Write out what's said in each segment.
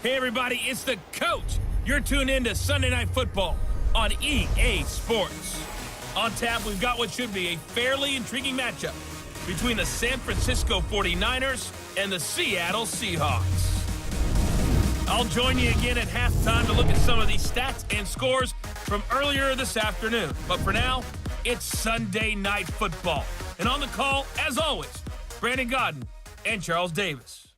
Hey everybody, it's the coach. You're tuned in to Sunday Night Football on EA Sports. On tap, we've got what should be a fairly intriguing matchup between the San Francisco 49ers and the Seattle Seahawks. I'll join you again at halftime to look at some of these stats and scores from earlier this afternoon. But for now, it's Sunday Night Football. And on the call, as always, Brandon Godden and Charles Davis.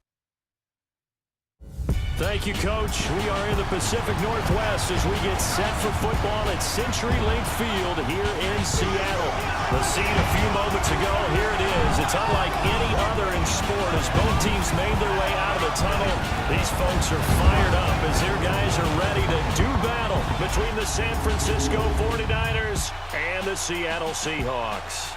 Thank you, Coach. We are in the Pacific Northwest as we get set for football at CenturyLink Field here in Seattle. The scene a few moments ago, here it is. It's unlike any other in sport as both teams made their way out of the tunnel. These folks are fired up as their guys are ready to do battle between the San Francisco 49ers and the Seattle Seahawks.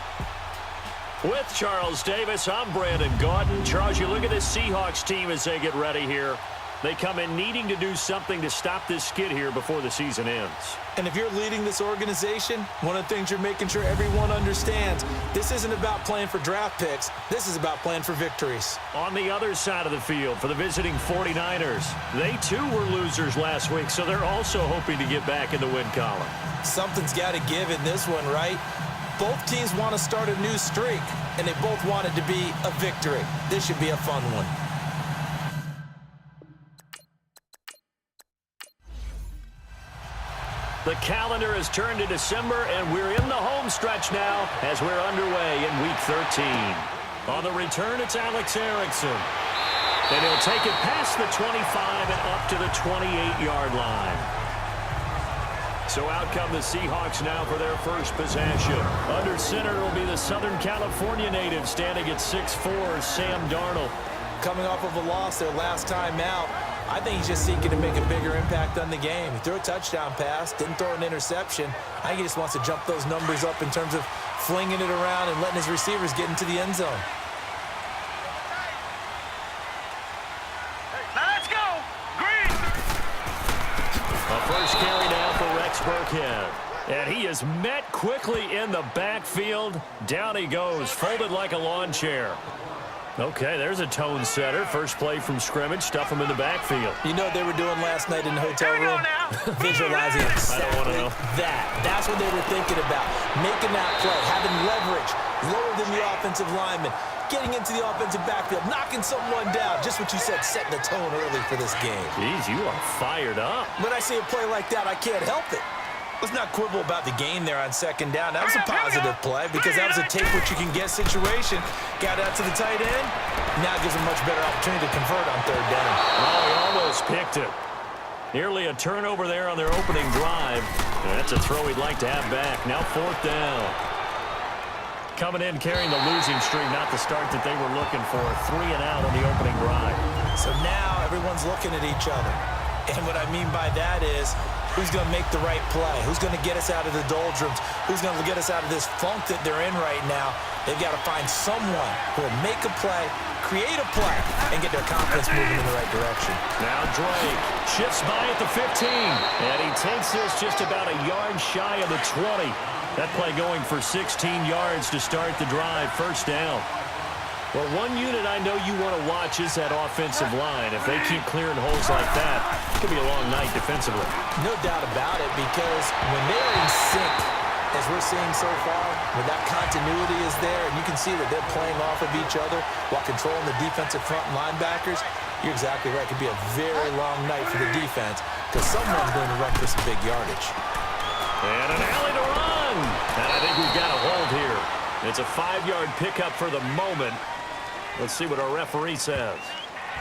With Charles Davis, I'm Brandon Godden. Charles, you look at this Seahawks team as they get ready here. They come in needing to do something to stop this skid here before the season ends. And if you're leading this organization, one of the things you're making sure everyone understands, this isn't about playing for draft picks. This is about playing for victories. On the other side of the field for the visiting 49ers, they too were losers last week, so they're also hoping to get back in the win column. Something's got to give in this one, right? Both teams want to start a new streak, and they both want it to be a victory. This should be a fun one. The calendar has turned to December, and we're in the home stretch now as we're underway in Week 13. On the return, it's Alex Erickson. And he'll take it past the 25 and up to the 28-yard line. So out come the Seahawks now for their first possession. Under center will be the Southern California native standing at 6'4", Sam Darnold. Coming off of a loss their last time out, I think he's just seeking to make a bigger impact on the game. He threw a touchdown pass, didn't throw an interception. I think he just wants to jump those numbers up in terms of flinging it around and letting his receivers get into the end zone. Now let's go! Green! A first carry now for Rex Burkhead. And he is met quickly in the backfield. Down he goes, folded like a lawn chair. Okay, there's a tone setter. First play from scrimmage, stuff him in the backfield. You know what they were doing last night in the hotel room? Visualizing exactly that. That's what they were thinking about. Making that play, having leverage, lower than the offensive lineman, getting into the offensive backfield, knocking someone down. Just what you said, setting the tone early for this game. Jeez, you are fired up. When I see a play like that, I can't help it. Let's not quibble about the game there on second down. That was a positive play because that was a take-what-you-can-get situation. Got out to the tight end. Now gives him a much better opportunity to convert on third down. Oh, he almost picked it. Nearly a turnover there on their opening drive. And that's a throw he'd like to have back. Now fourth down. Coming in, carrying the losing streak, not the start that they were looking for. 3 and out on the opening drive. So now everyone's looking at each other. And what I mean by that is, who's going to make the right play? Who's going to get us out of the doldrums? Who's going to get us out of this funk that they're in right now? They've got to find someone who will make a play, create a play, and get their confidence moving in the right direction. Now Drake shifts by at the 15. And he takes this just about a yard shy of the 20. That play going for 16 yards to start the drive. First down. Well, one unit I know you want to watch is that offensive line. If they keep clearing holes like that, it could be a long night defensively. No doubt about it, because when they're in sync, as we're seeing so far, when that continuity is there, and you can see that they're playing off of each other while controlling the defensive front linebackers, you're exactly right. It could be a very long night for the defense because someone's going to run for some big yardage. And an alley to run. And I think we've got a hold here. It's a 5-yard pickup for the moment. Let's see what our referee says.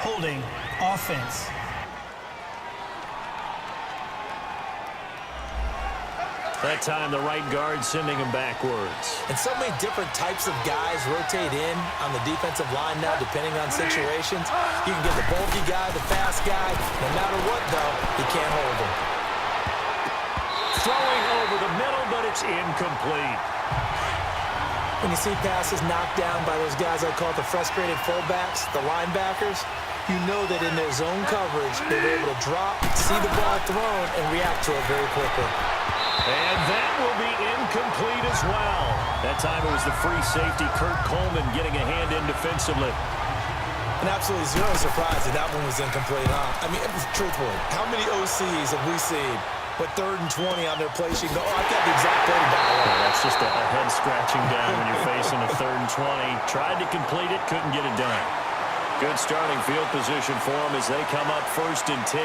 Holding offense. That time the right guard sending him backwards. And so many different types of guys rotate in on the defensive line now, depending on situations. You can get the bulky guy, the fast guy. No matter what, though, you can't hold him. Throwing over the middle, but it's incomplete. When you see passes knocked down by those guys I call the frustrated fullbacks, the linebackers, you know that in their zone coverage, they're able to drop, see the ball thrown, and react to it very quickly. And that will be incomplete as well. That time it was the free safety, Kurt Coleman, getting a hand in defensively. And absolutely zero surprise that that one was incomplete, huh? I mean, truthfully, how many OCs have we seen with 3rd and 20 on their play sheet go, oh, I've got the exact play to dial up. Yeah, that's just a head scratching down when you're facing a 3rd and 20. Tried to complete it, couldn't get it done. Good starting field position for them as they come up 1st and 10.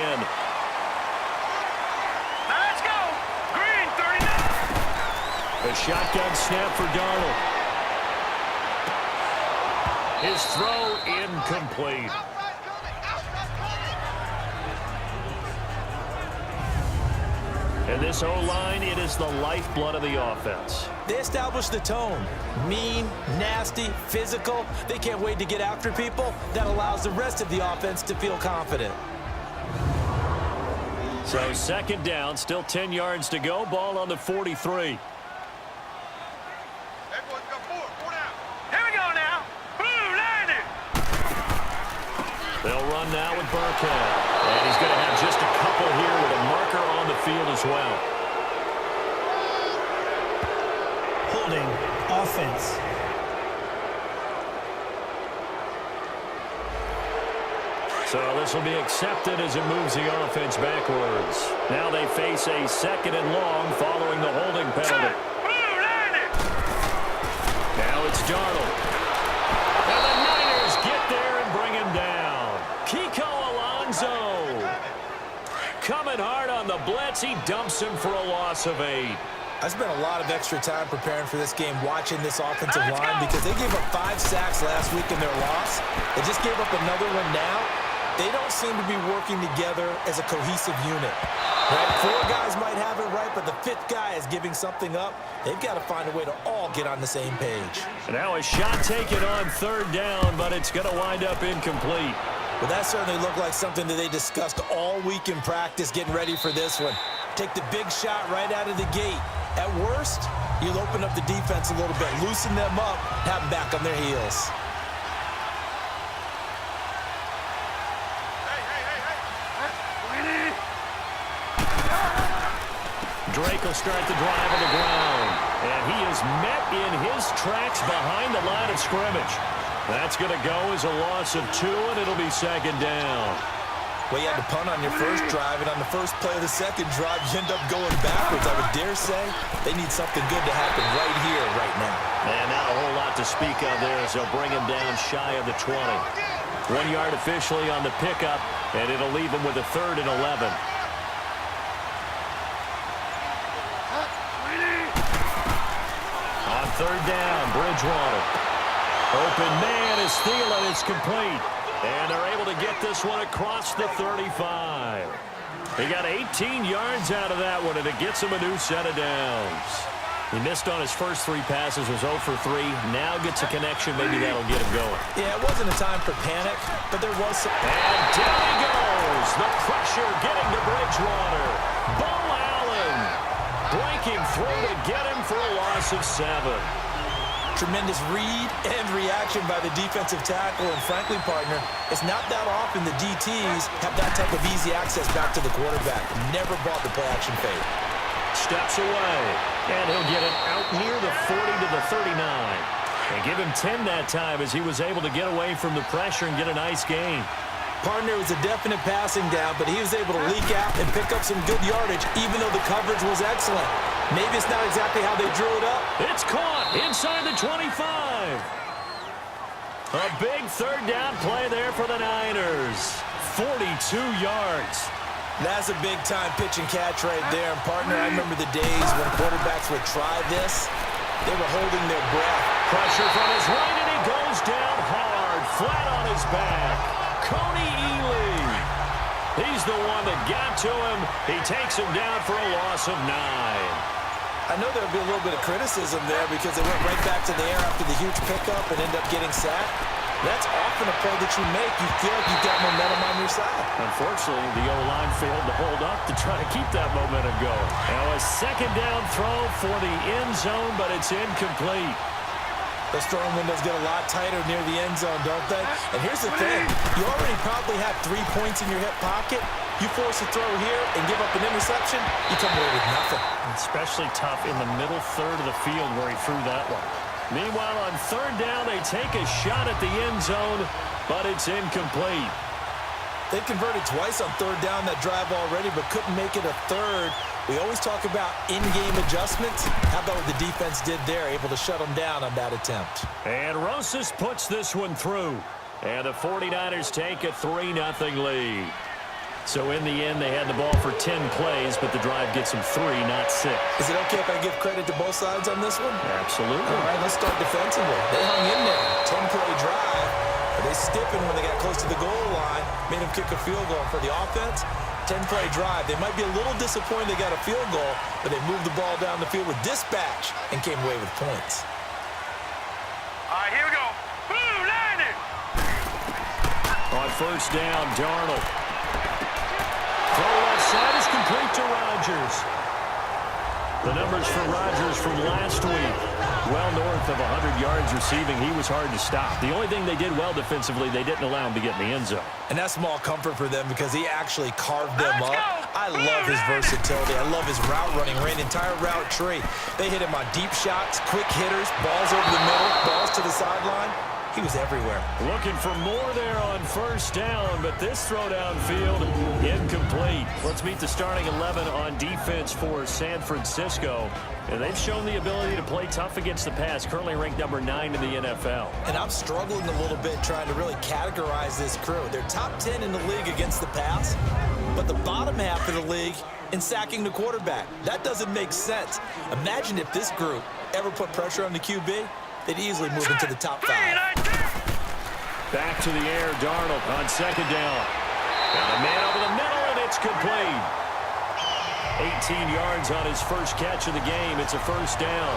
Let's go! Green, 39! A shotgun snap for Darnold. His throw incomplete. And this O-line, it is the lifeblood of the offense. They establish the tone. Mean, nasty, physical. They can't wait to get after people. That allows the rest of the offense to feel confident. So 2nd down, still 10 yards to go. Ball on the 43. They'll run now with Burkhead. And he's going to have just a couple here with a marker on the field as well. Holding offense. So this will be accepted as it moves the offense backwards. Now they face a 2nd and long following the holding penalty. Now it's Darnold. And the Niners get there and bring him down. Kiko Alonso coming hard on the blitz. He dumps him for a loss of 8. I spent a lot of extra time preparing for this game watching this offensive line because they gave up 5 sacks last week in their loss. They just gave up another one now. They don't seem to be working together as a cohesive unit. Right? 4 guys might have it right, but the 5th guy is giving something up. They've got to find a way to all get on the same page. And now a shot taken on 3rd down, but it's going to wind up incomplete. Well, that certainly looked like something that they discussed all week in practice getting ready for this one. Take the big shot right out of the gate. At worst, you'll open up the defense a little bit, loosen them up, have them back on their heels. Drake will start the drive on the ground. And he is met in his tracks behind the line of scrimmage. That's going to go as a loss of 2, and it'll be 2nd down. Well, you had to punt on your first drive, and on the first play of the second drive, you end up going backwards. I would dare say they need something good to happen right here, right now. And not a whole lot to speak of there as they'll bring him down shy of the 20. 1 yard officially on the pickup, and it'll leave him with a 3rd and 11. On 3rd down, Bridgewater. Open man is Thielen. It's complete. And they're able to get this one across the 35. He got 18 yards out of that one, and it gets him a new set of downs. He missed on his first 3 passes, was 0 for 3. Now gets a connection. Maybe that'll get him going. Yeah, it wasn't a time for panic, but there was some... And down he goes. The pressure getting to Bridgewater. Bo Allen breaking through to get him for a loss of 7. Tremendous read and reaction by the defensive tackle, and frankly, partner, it's not that often the DTs have that type of easy access back to the quarterback. Never bought the play-action fade. Steps away, and he'll get it out near the 40 to the 39. And give him 10 that time as he was able to get away from the pressure and get a nice gain. Partner was a definite passing down, but he was able to leak out and pick up some good yardage, even though the coverage was excellent. Maybe it's not exactly how they drew it up. It's caught inside the 25. A big 3rd down play there for the Niners. 42 yards. That's a big-time pitch and catch right there. And, partner, I remember the days when quarterbacks would try this. They were holding their breath. Pressure from his right, and he goes down hard, flat on his back. Coney Ely. He's the one that got to him. He takes him down for a loss of 9. I know there'll be a little bit of criticism there because they went right back to the air after the huge pickup and end up getting sacked. That's often a play that you make. You feel like you've got momentum on your side. Unfortunately, the O-line failed to hold up to try to keep that momentum going. Now a 2nd down throw for the end zone, but it's incomplete. Those throwing windows get a lot tighter near the end zone, don't they? And here's the thing. You already probably have 3 points in your hip pocket. You force a throw here and give up an interception, you come away with nothing. Especially tough in the middle 3rd of the field where he threw that one. Meanwhile, on 3rd down, they take a shot at the end zone, but it's incomplete. They converted twice on third down that drive already, but couldn't make it a third. We always talk about in-game adjustments. How about what the defense did there, able to shut them down on that attempt? And Rosas puts this one through. And the 49ers take a 3-0 lead. So in the end, they had the ball for 10 plays, but the drive gets them 3, not 6. Is it okay if I give credit to both sides on this one? Absolutely. All right, let's start defensively. They hung in there. 10-play drive. But they stiffened when they got close to the goal line, made them kick a field goal. For the offense, 10-play drive. They might be a little disappointed they got a field goal, but they moved the ball down the field with dispatch and came away with points. All right, here we go. Boom, landed. On first down, Darnold. Throw left side is complete to Rodgers. The numbers for Rodgers from last week, well north of 100 yards receiving. He was hard to stop. The only thing they did well defensively, they didn't allow him to get in the end zone. And that's small comfort for them because he actually carved them up. I love his versatility. I love his route running. Ran entire route tree. They hit him on deep shots, quick hitters, balls over the middle, balls to the sideline. He was everywhere. Looking for more there on first down, but this throw downfield incomplete. Let's meet the starting 11 on defense for San Francisco. And they've shown the ability to play tough against the pass, currently ranked number 9 in the NFL. And I'm struggling a little bit trying to really categorize this crew. They're top 10 in the league against the pass, but the bottom half of the league in sacking the quarterback. That doesn't make sense. Imagine if this group ever put pressure on the QB. They'd easily move into the top 5. Back to the air, Darnold on second down. Got a man over the middle, and it's complete. 18 yards on his first catch of the game. It's a first down.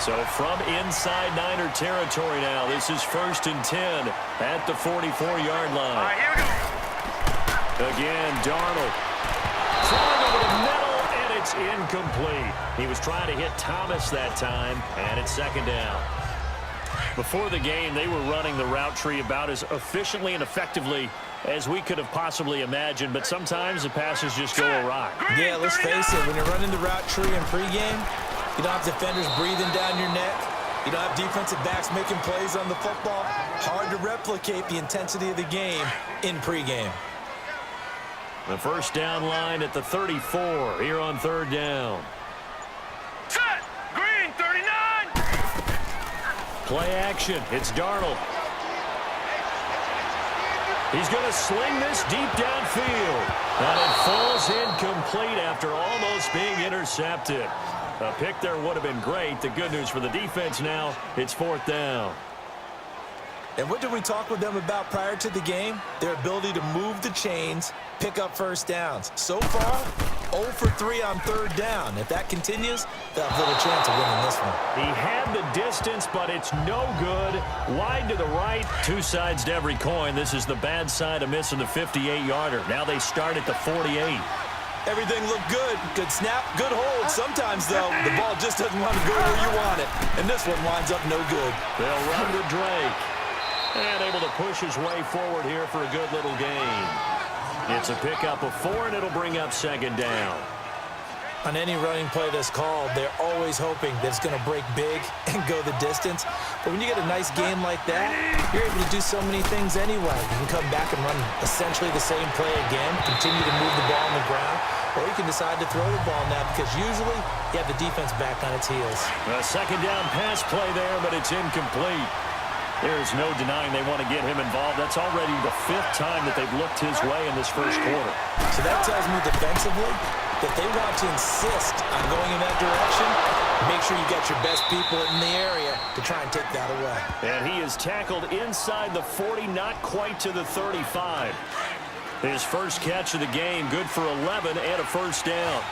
So from inside Niner territory now, this is 1st and 10 at the 44-yard line. All right, here we go. Again, Darnold. Throwing over the middle. It's incomplete. He was trying to hit Thomas that time, and it's second down. Before the game, they were running the route tree about as efficiently and effectively as we could have possibly imagined, but sometimes the passes just go awry. Yeah, let's face it, when you're running the route tree in pregame, you don't have defenders breathing down your neck. You don't have defensive backs making plays on the football. Hard to replicate the intensity of the game in pregame. The first down line at the 34 here on third down. Set. Green, 39. Play action. It's Darnold. He's going to sling this deep downfield. And it falls incomplete after almost being intercepted. A pick there would have been great. The good news for the defense now, it's 4th down. And what did we talk with them about prior to the game? Their ability to move the chains, pick up first downs. So far, 0 for 3 on third down. If that continues, they'll have little chance of winning this one. He had the distance, but it's no good. Wide to the right, two sides to every coin. This is the bad side of missing the 58-yarder. Now they start at the 48. Everything looked good. Good snap, good hold. Sometimes, though, the ball just doesn't want to go where you want it. And this one winds up no good. They'll run with Drake. And able to push his way forward here for a good little gain. It's a pickup of 4, and it'll bring up second down. On any running play that's called, they're always hoping that it's going to break big and go the distance. But when you get a nice game like that, you're able to do so many things anyway. You can come back and run essentially the same play again, continue to move the ball on the ground, or you can decide to throw the ball now because usually you have the defense back on its heels. A second down pass play there, but it's incomplete. There's no denying they want to get him involved. That's already the 5th time that they've looked his way in this first quarter. So that tells me defensively that they want to insist on going in that direction. Make sure you got your best people in the area to try and take that away. And he is tackled inside the 40, not quite to the 35. His first catch of the game, good for 11 and a first down.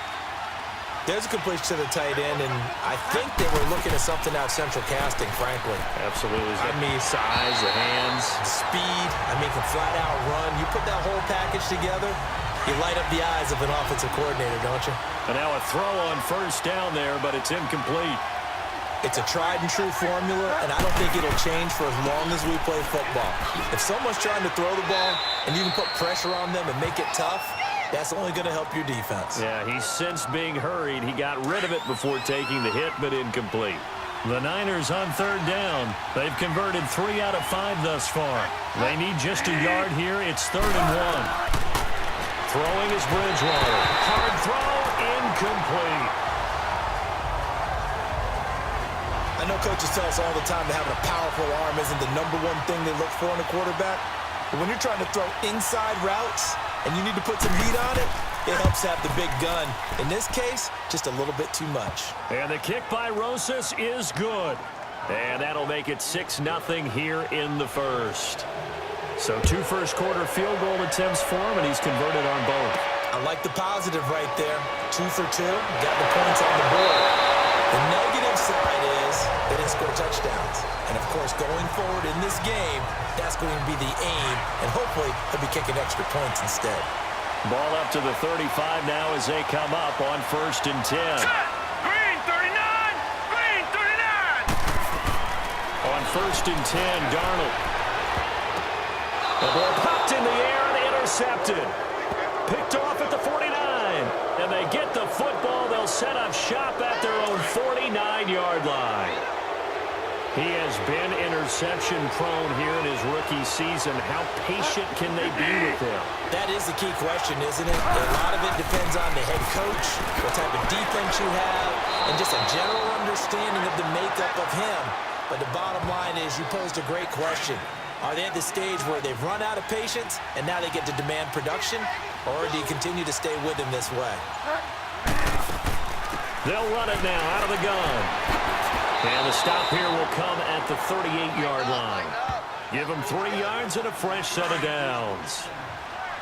There's a completion to the tight end, and I think they were looking at something out central casting, frankly. Absolutely. I mean, size, the hands. Speed, can flat out run. You put that whole package together, you light up the eyes of an offensive coordinator, don't you? And now a throw on first down there, but it's incomplete. It's a tried and true formula, and I don't think it'll change for as long as we play football. If someone's trying to throw the ball and you can put pressure on them and make it tough, that's only going to help your defense. Yeah, he sensed being hurried. He got rid of it before taking the hit, but incomplete. The Niners on third down. They've converted 3 out of 5 thus far. They need just a yard here. It's 3rd and 1. Throwing is Bridgewater. Hard throw, incomplete. I know coaches tell us all the time that having a powerful arm isn't the #1 thing they look for in a quarterback. But when you're trying to throw inside routes and you need to put some heat on it, it helps have the big gun. In this case, just a little bit too much. And the kick by Rosas is good. And that'll make it 6-0 here in the first. So 2 first-quarter field goal attempts for him, and he's converted on both. I like the positive right there. 2 for 2, got the points on the board. The negative side is they didn't score touchdowns. And, of course, going forward in this game, that's going to be the aim, and hopefully he'll be kicking extra points instead. Ball up to the 35 now as they come up on 1st and 10. Green 39! Green 39! On 1st and 10, Darnold. The ball popped in the air and intercepted. Picked off at the 49. And they get the football. They'll set up shop at their own 49-yard line. He has been interception-prone here in his rookie season. How patient can they be with him? That is the key question, isn't it? A lot of it depends on the head coach, what type of defense you have, and just a general understanding of the makeup of him. But the bottom line is you posed a great question. Are they at the stage where they've run out of patience and now they get to demand production? Or do you continue to stay with him this way? They'll run it now out of the gun. And the stop here will come at the 38-yard line. Give them 3 yards and a fresh set of downs.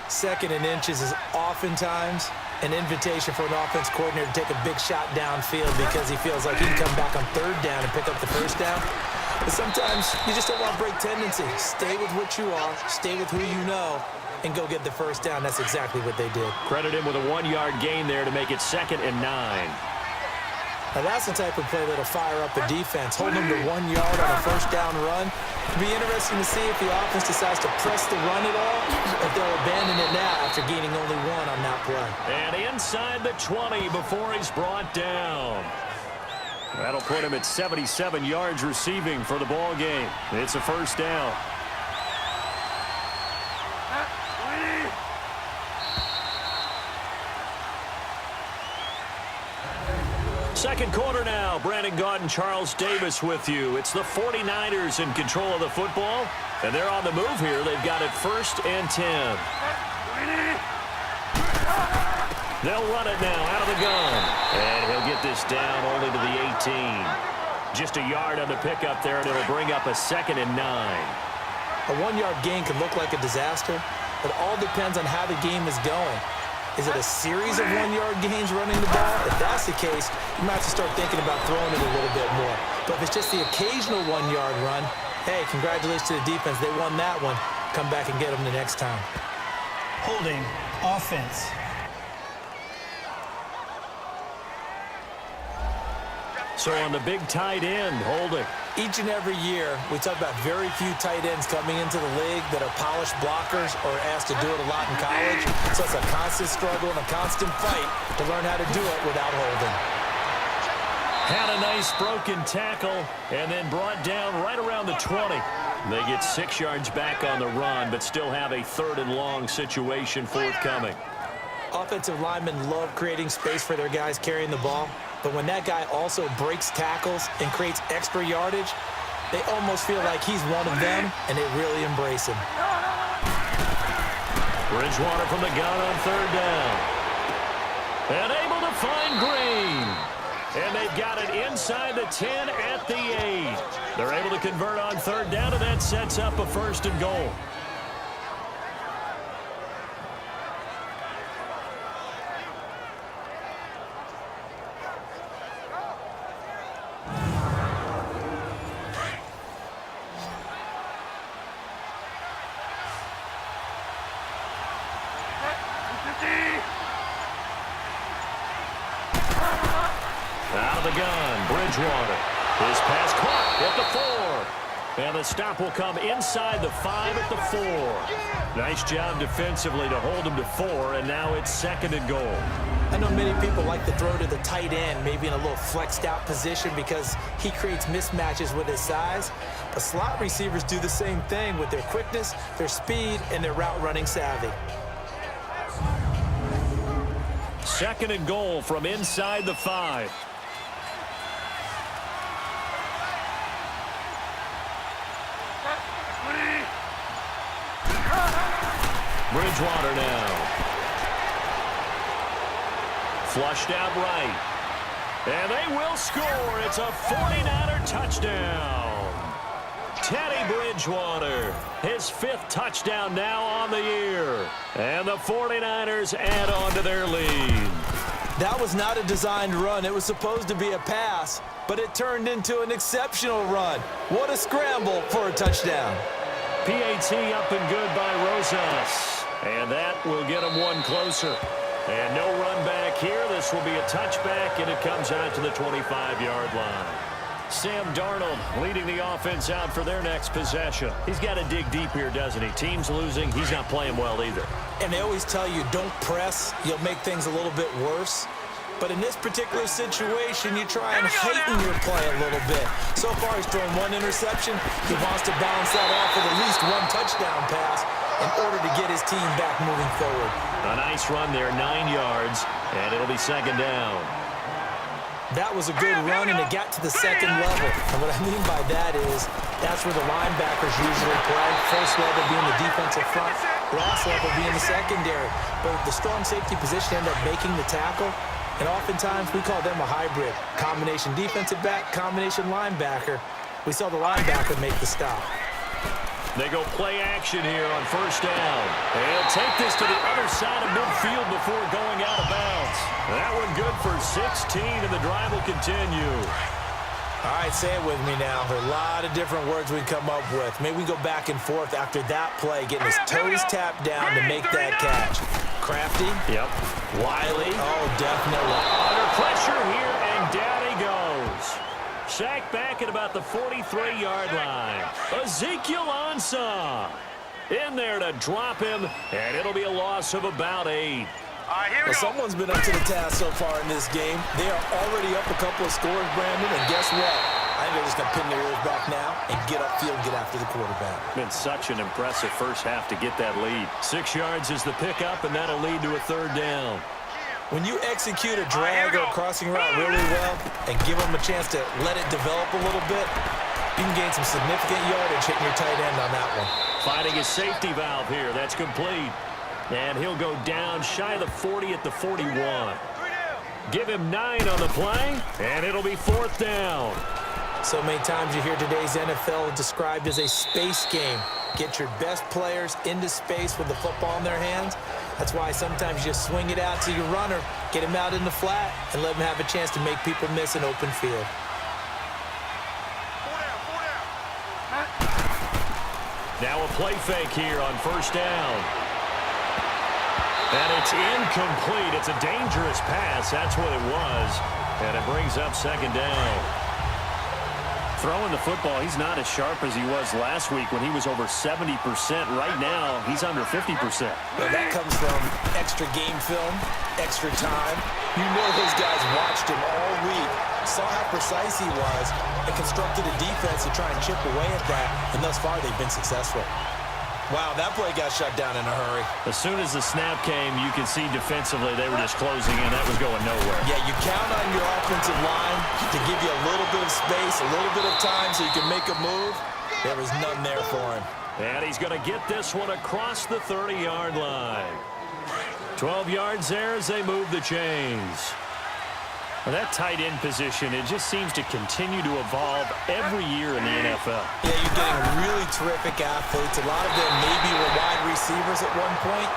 2nd and inches is oftentimes an invitation for an offense coordinator to take a big shot downfield because he feels like he can come back on 3rd down and pick up the 1st down. But sometimes you just don't want to break tendency. Stay with what you are, stay with who you know, and go get the 1st down. That's exactly what they did. Credit him with a 1-yard gain there to make it 2nd and 9. Now that's the type of play that'll fire up the defense. Hold them to 1 yard on a 1st down run. It'll be interesting to see if the offense decides to press the run at all, if they'll abandon it now after gaining only 1 on that play. And inside the 20 before he's brought down. That'll put him at 77 yards receiving for the ball game. It's a 1st down. Second quarter now. Brandon Gaudin, Charles Davis with you. It's the 49ers in control of the football, and they're on the move here. They've got it 1st and 10. They'll run it now out of the gun, and he'll get this down only to the 18. Just a yard on the pickup there, and it'll bring up a 2nd and 9. A 1-yard gain can look like a disaster, but all depends on how the game is going. Is it a series of 1-yard gains running the ball? If that's the case, you might have to start thinking about throwing it a little bit more. But if it's just the occasional 1-yard run, hey, congratulations to the defense. They won that one. Come back and get them the next time. Holding offense. So on the big tight end, holding. Each and every year, we talk about very few tight ends coming into the league that are polished blockers or asked to do it a lot in college. So it's a constant struggle and a constant fight to learn how to do it without holding. Had a nice broken tackle and then brought down right around the 20. They get 6 yards back on the run, but still have a 3rd and long situation forthcoming. Offensive linemen love creating space for their guys carrying the ball. But when that guy also breaks tackles and creates extra yardage, they almost feel like he's one of them, and they really embrace him. Bridgewater from the gun on 3rd down. And able to find Green. And they've got it inside the 10 at the 8. They're able to convert on 3rd down, and that sets up a 1st and goal. Out of the gun, Bridgewater. His pass caught at the 4. And the stop will come inside the 5 at the 4. Nice job defensively to hold him to 4, and now it's 2nd and goal. I know many people like to throw to the tight end, maybe in a little flexed out position because he creates mismatches with his size. But slot receivers do the same thing with their quickness, their speed, and their route running savvy. 2nd and goal from inside the 5. Bridgewater now. Flushed out right. And they will score. It's a 49er touchdown. Teddy Bridgewater, his 5th touchdown now on the year. And the 49ers add on to their lead. That was not a designed run. It was supposed to be a pass, but it turned into an exceptional run. What a scramble for a touchdown. PAT up and good by Rosas. And that will get him one closer. And no run back here. This will be a touchback, and it comes out to the 25-yard line. Sam Darnold leading the offense out for their next possession. He's got to dig deep here, doesn't he? Team's losing. He's not playing well either. And they always tell you, don't press. You'll make things a little bit worse. But in this particular situation, you try and heighten your play a little bit. So far, he's thrown 1 interception. He wants to bounce that off with at least 1 touchdown pass in order to get his team back moving forward. A nice run there, 9 yards, and it'll be 2nd down. That was a good run, and it got to the 2nd level. And what I mean by that is that's where the linebackers usually play. First level being the defensive front, last level being the secondary. But the strong safety position ended up making the tackle. And oftentimes, we call them a hybrid. Combination defensive back, combination linebacker. We saw the linebacker make the stop. They go play action here on 1st down. And he'll take this to the other side of midfield before going out of bounds. That one good for 16, and the drive will continue. All right, say it with me now. There are a lot of different words we can come up with. Maybe we go back and forth after that play, getting his toes tapped down to make that catch. Crafty. Yep. Wiley. Oh, definitely. Under pressure here, and down he goes. Sacked back at about the 43-yard line. Ezekiel Ansah in there to drop him, and it'll be a loss of about 8. Well, someone's been up to the task so far in this game. They are already up a couple of scores, Brandon, and guess what? I think they're just going to pin their ears back now and get upfield and get after the quarterback. Been such an impressive first half to get that lead. 6 yards is the pickup, and that'll lead to a 3rd down. When you execute a drag or a crossing route really well and give them a chance to let it develop a little bit, you can gain some significant yardage hitting your tight end on that one. Finding his safety valve here. That's complete. And he'll go down shy of the 40 at the 41. Give him 9 on the play, and it'll be 4th down. So many times you hear today's NFL described as a space game. Get your best players into space with the football in their hands. That's why sometimes you just swing it out to your runner, get him out in the flat, and let him have a chance to make people miss an open field. Now a play fake here on 1st down. And it's incomplete. It's a dangerous pass. That's what it was. And it brings up 2nd down. Throwing the football, he's not as sharp as he was last week when he was over 70%. Right now, he's under 50%. Well, that comes from extra game film, extra time. You know those guys watched him all week, saw how precise he was, and constructed a defense to try and chip away at that. And thus far, they've been successful. Wow, that play got shut down in a hurry. As soon as the snap came, you could see defensively they were just closing in. That was going nowhere. Yeah, you count on your offensive line to give you a little bit of space, a little bit of time so you can make a move. There was none there for him. And he's going to get this one across the 30-yard line. 12 yards there as they move the chains. Well, that tight end position, it just seems to continue to evolve every year in the NFL. Yeah, you're getting really terrific athletes. A lot of them maybe were wide receivers at one point.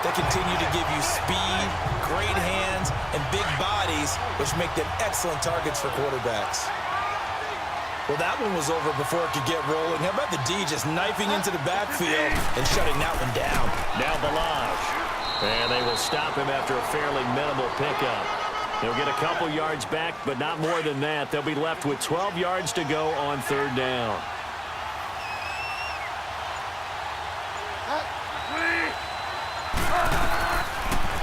They continue to give you speed, great hands, and big bodies, which make them excellent targets for quarterbacks. Well, that one was over before it could get rolling. How about the D just knifing into the backfield and shutting that one down? Now Balazs. And they will stop him after a fairly minimal pickup. They'll get a couple yards back, but not more than that. They'll be left with 12 yards to go on 3rd down.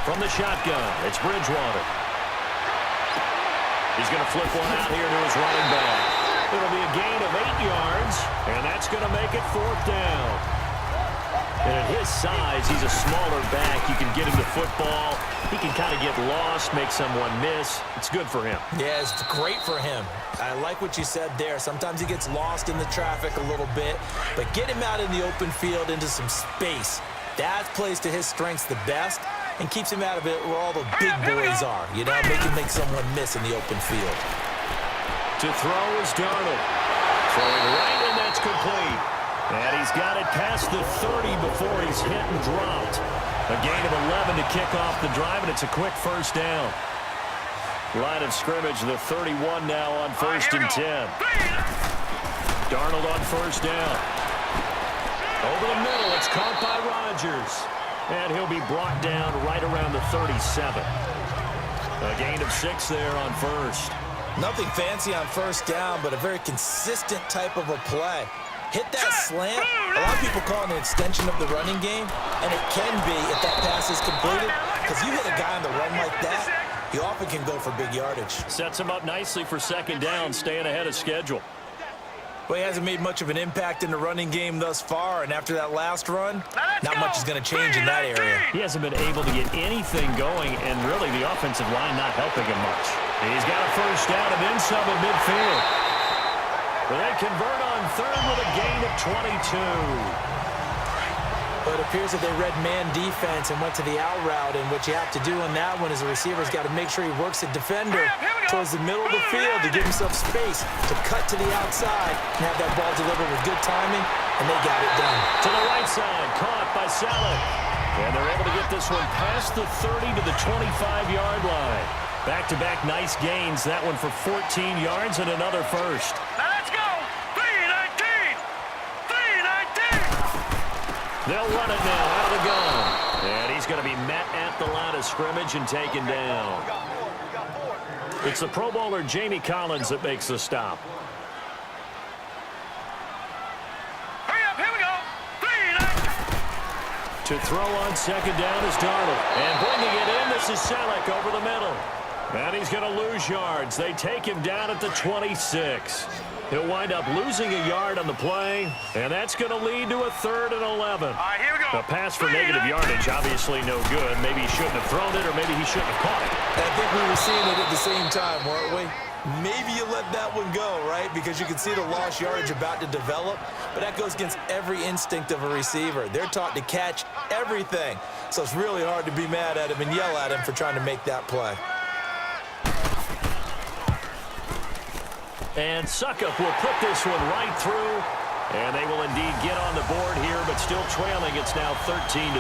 From From the shotgun, it's Bridgewater. He's going to flip one out here to his running back. It'll be a gain of 8 yards, and that's going to make it 4th down. And at his size, he's a smaller back. You can get him to football. He can kind of get lost, make someone miss. It's good for him. Yeah, it's great for him. I like what you said there. Sometimes he gets lost in the traffic a little bit, but get him out in the open field into some space. That plays to his strengths the best and keeps him out of it where all the big boys are. You know, make someone miss in the open field. To throw is Darnold. Throwing right, and that's complete. And he's got it past the 30 before he's hit and dropped. A gain of 11 to kick off the drive, and it's a quick 1st down. Line of scrimmage, the 31 now on 1st and 10. Darnold on 1st down. Over the middle, it's caught by Rodgers. And he'll be brought down right around the 37. A gain of 6 there on 1st. Nothing fancy on 1st down, but a very consistent type of a play. Hit that slant. A lot of people call it an extension of the running game, and it can be if that pass is completed, because you hit a guy on the run like that, you often can go for big yardage. Sets him up nicely for 2nd down, staying ahead of schedule. Well, he hasn't made much of an impact in the running game thus far, and after that last run, not much is going to change in that area. He hasn't been able to get anything going, and really the offensive line not helping him much. He's got a 1st down and then some at midfield. But they convert on 3rd with a gain of 22. But it appears that they read man defense and went to the out route, and what you have to do on that one is a receiver's got to make sure he works the defender towards the middle of the field to give himself space to cut to the outside and have that ball delivered with good timing, and they got it done. To the right side, caught by Saleh. And they're able to get this one past the 30 to the 25-yard line. Back-to-back nice gains, that one for 14 yards and another 1st. Let's go! 3-19! 3-19! They'll run it now out of the gun. And he's going to be met at the line of scrimmage and taken down. It's the Pro Bowler Jamie Collins that makes the stop. Hurry up, here we go! 3-19! To throw on 2nd down is Darnold. And bringing it in, this is Saleh over the middle. And he's going to lose yards. They take him down at the 26. He'll wind up losing a yard on the play, and that's going to lead to a 3rd and 11. All right, here we go. The pass for negative yardage, obviously no good. Maybe he shouldn't have thrown it, or maybe he shouldn't have caught it. I think we were seeing it at the same time, weren't we? Maybe you let that one go, right? Because you can see the lost yardage about to develop, but that goes against every instinct of a receiver. They're taught to catch everything, so it's really hard to be mad at him and yell at him for trying to make that play. And Suckup will put this one right through, and they will indeed get on the board here, but still trailing. It's now 13-3.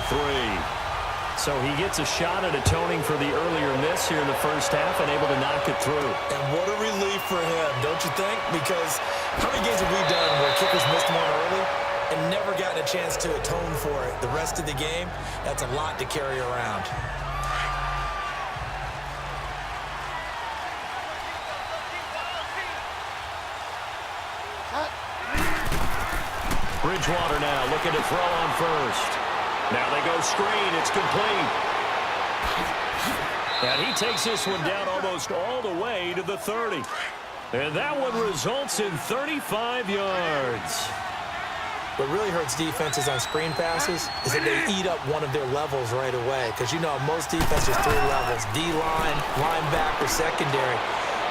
So he gets a shot at atoning for the earlier miss here in the 1st half and able to knock it through. And what a relief for him, don't you think? Because how many games have we done where kickers missed one early and never gotten a chance to atone for it the rest of the game? That's a lot to carry around. Bridgewater now looking to throw on 1st. Now they go screen. It's complete. And he takes this one down almost all the way to the 30. And that one results in 35 yards. What really hurts defenses on screen passes is that they eat up one of their levels right away. Because you know, most defenses 3 levels: D-line, linebacker, secondary.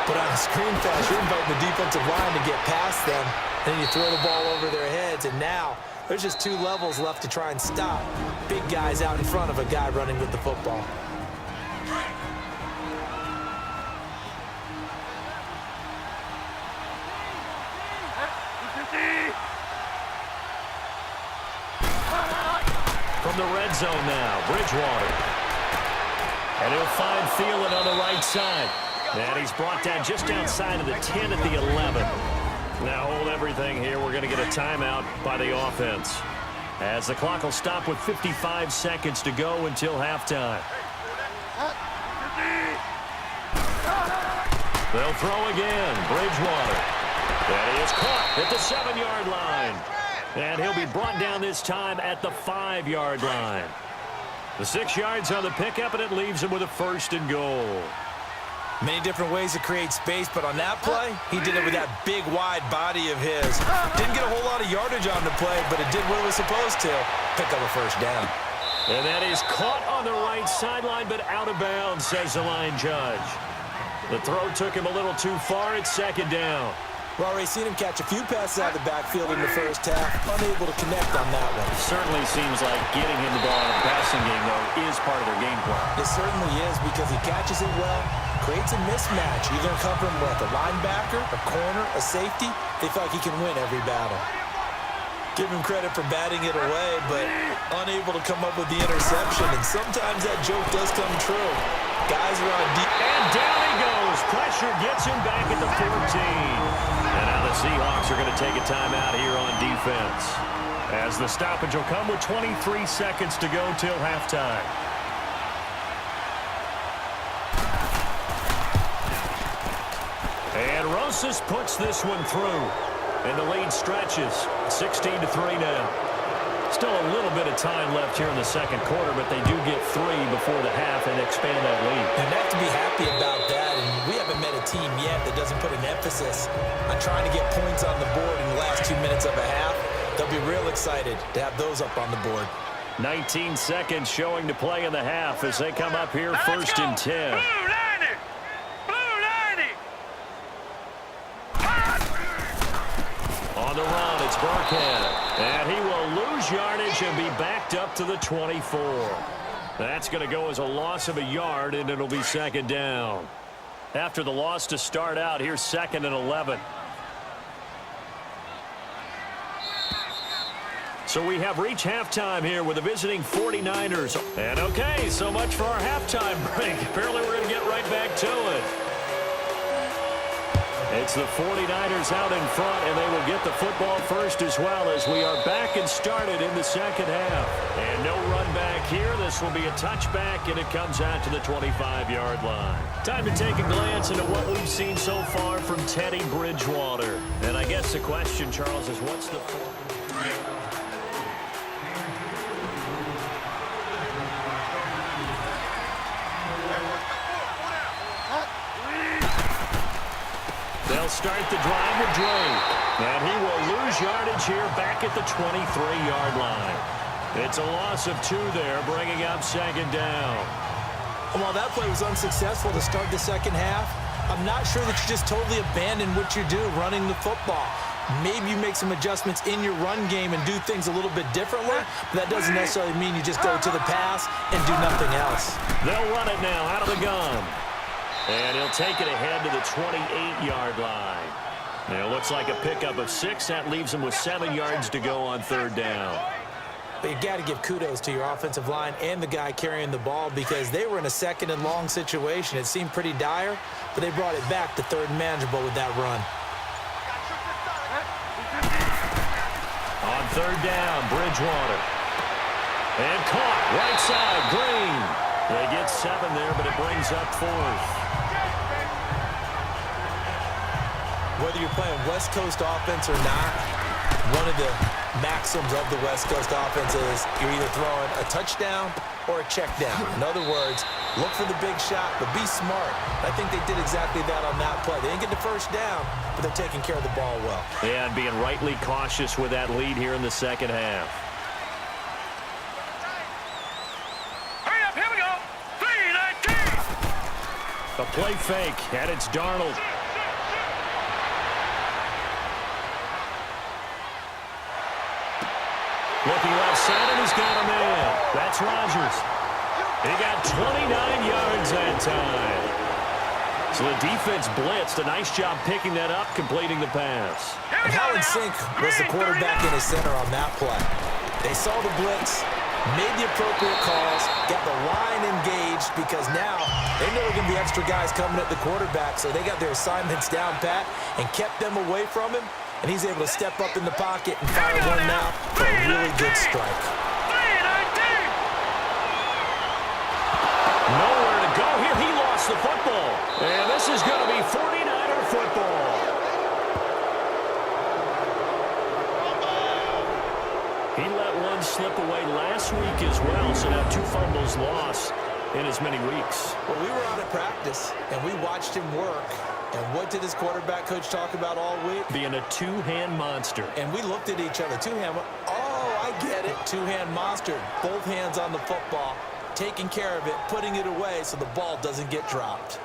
But on a screen pass, you're inviting the defensive line to get past them. And then you throw the ball over their heads, and now there's just 2 levels left to try and stop big guys out in front of a guy running with the football. From the red zone now, Bridgewater. And he'll find Thielen on the right side. And he's brought down just outside of the 10 at the 11. Now hold everything here. We're going to get a timeout by the offense, as the clock will stop with 55 seconds to go until halftime. They'll throw again. Bridgewater. And he is caught at the 7-yard line. And he'll be brought down this time at the 5-yard line. The 6 yards on the pickup, and it leaves him with a 1st and goal. Many different ways to create space, but on that play, he did it with that big, wide body of his. Didn't get a whole lot of yardage on the play, but it did what it was supposed to. Pick up a 1st down. And that is caught on the right sideline, but out of bounds, says the line judge. The throw took him a little too far. It's 2nd down. We've already seen him catch a few passes out of the backfield in the first half. Unable to connect on that one. Certainly seems like getting him the ball in a passing game, though, is part of their game plan. It certainly is because he catches it well, creates a mismatch. You're going to cover him with a linebacker, a corner, a safety. They feel like he can win every battle. Give him credit for batting it away, but unable to come up with the interception. And sometimes that joke does come true. Guys are on deep. And down he goes. Pressure gets him back at the 14. And now the Seahawks are going to take a timeout here on defense, as the stoppage will come with 23 seconds to go till halftime. And Rosas puts this one through. And the lead stretches. 16-3 now. Still a little bit of time left here in the second quarter, but they do get 3 before the half and expand that lead. And they have to be happy about that. And we haven't met a team yet that doesn't put an emphasis on trying to get points on the board in the last 2 minutes of a half. They'll be real excited to have those up on the board. 19 seconds showing to play in the half as they come up here 1st and 10. On the run, it's Burkhead. And he will lose yardage and be backed up to the 24. That's going to go as a loss of a yard, and it'll be 2nd down. After the loss to start out, here's 2nd and 11. So we have reached halftime here with the visiting 49ers. And okay, so much for our halftime break. Apparently we're going to get right back to it. It's the 49ers out in front, and they will get the football first as well as we are back and started in the second half. And no run back here. This will be a touchback, and it comes out to the 25-yard line. Time to take a glance into what we've seen so far from Teddy Bridgewater. And I guess the question, Charles, is what's the... They'll start the drive with Drake. And he will lose yardage here back at the 23-yard line. It's a loss of 2 there, bringing up 2nd down. While that play was unsuccessful to start the second half, I'm not sure that you just totally abandon what you do running the football. Maybe you make some adjustments in your run game and do things a little bit differently, but that doesn't necessarily mean you just go to the pass and do nothing else. They'll run it now out of the gun. And he'll take it ahead to the 28-yard line. And it looks like a pickup of 6. That leaves him with 7 yards to go on 3rd down. But you got to give kudos to your offensive line and the guy carrying the ball because they were in a 2nd and long situation. It seemed pretty dire, but they brought it back to 3rd and manageable with that run. On 3rd down, Bridgewater. And caught right side, Green. They get 7 there, but it brings up 4th. Whether you're playing West Coast offense or not, one of the maxims of the West Coast offense is you're either throwing a touchdown or a check down. In other words, look for the big shot, but be smart. I think they did exactly that on that play. They didn't get the 1st down, but they're taking care of the ball well. Yeah, and being rightly cautious with that lead here in the second half. Hurry up, here we go. 3-19. A play fake, and it's Darnold. Looking left side, and he's got a man. That's Rodgers. He got 29 yards that time. So the defense blitzed. A nice job picking that up, completing the pass. And how in sync was the quarterback in his center on that play? They saw the blitz, made the appropriate calls, got the line engaged because now they know there are going to be extra guys coming at the quarterback, so they got their assignments down pat and kept them away from him. And he's able to step up in the pocket and fire one now for a really good strike. Nowhere to go here. He lost the football. And this is going to be 49er football. He let one slip away last week as well, so now 2 fumbles lost in as many weeks. Well, we were out at practice, and we watched him work. And what did his quarterback coach talk about all week? Being a two-hand monster. And we looked at each other. Two-hand. Oh, I get it. Two-hand monster. Both hands on the football, taking care of it, putting it away so the ball doesn't get dropped.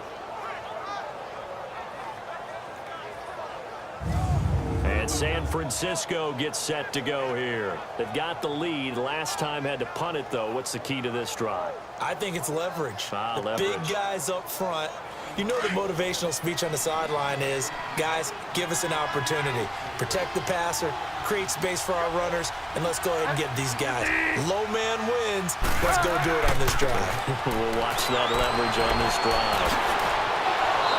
And San Francisco gets set to go here. They've got the lead. Last time had to punt it, though. What's the key to this drive? I think it's leverage. Leverage. Big guys up front. You know the motivational speech on the sideline is, guys, give us an opportunity. Protect the passer, create space for our runners, and let's go ahead and get these guys. Low man wins. Let's go do it on this drive. We'll watch that leverage on this drive.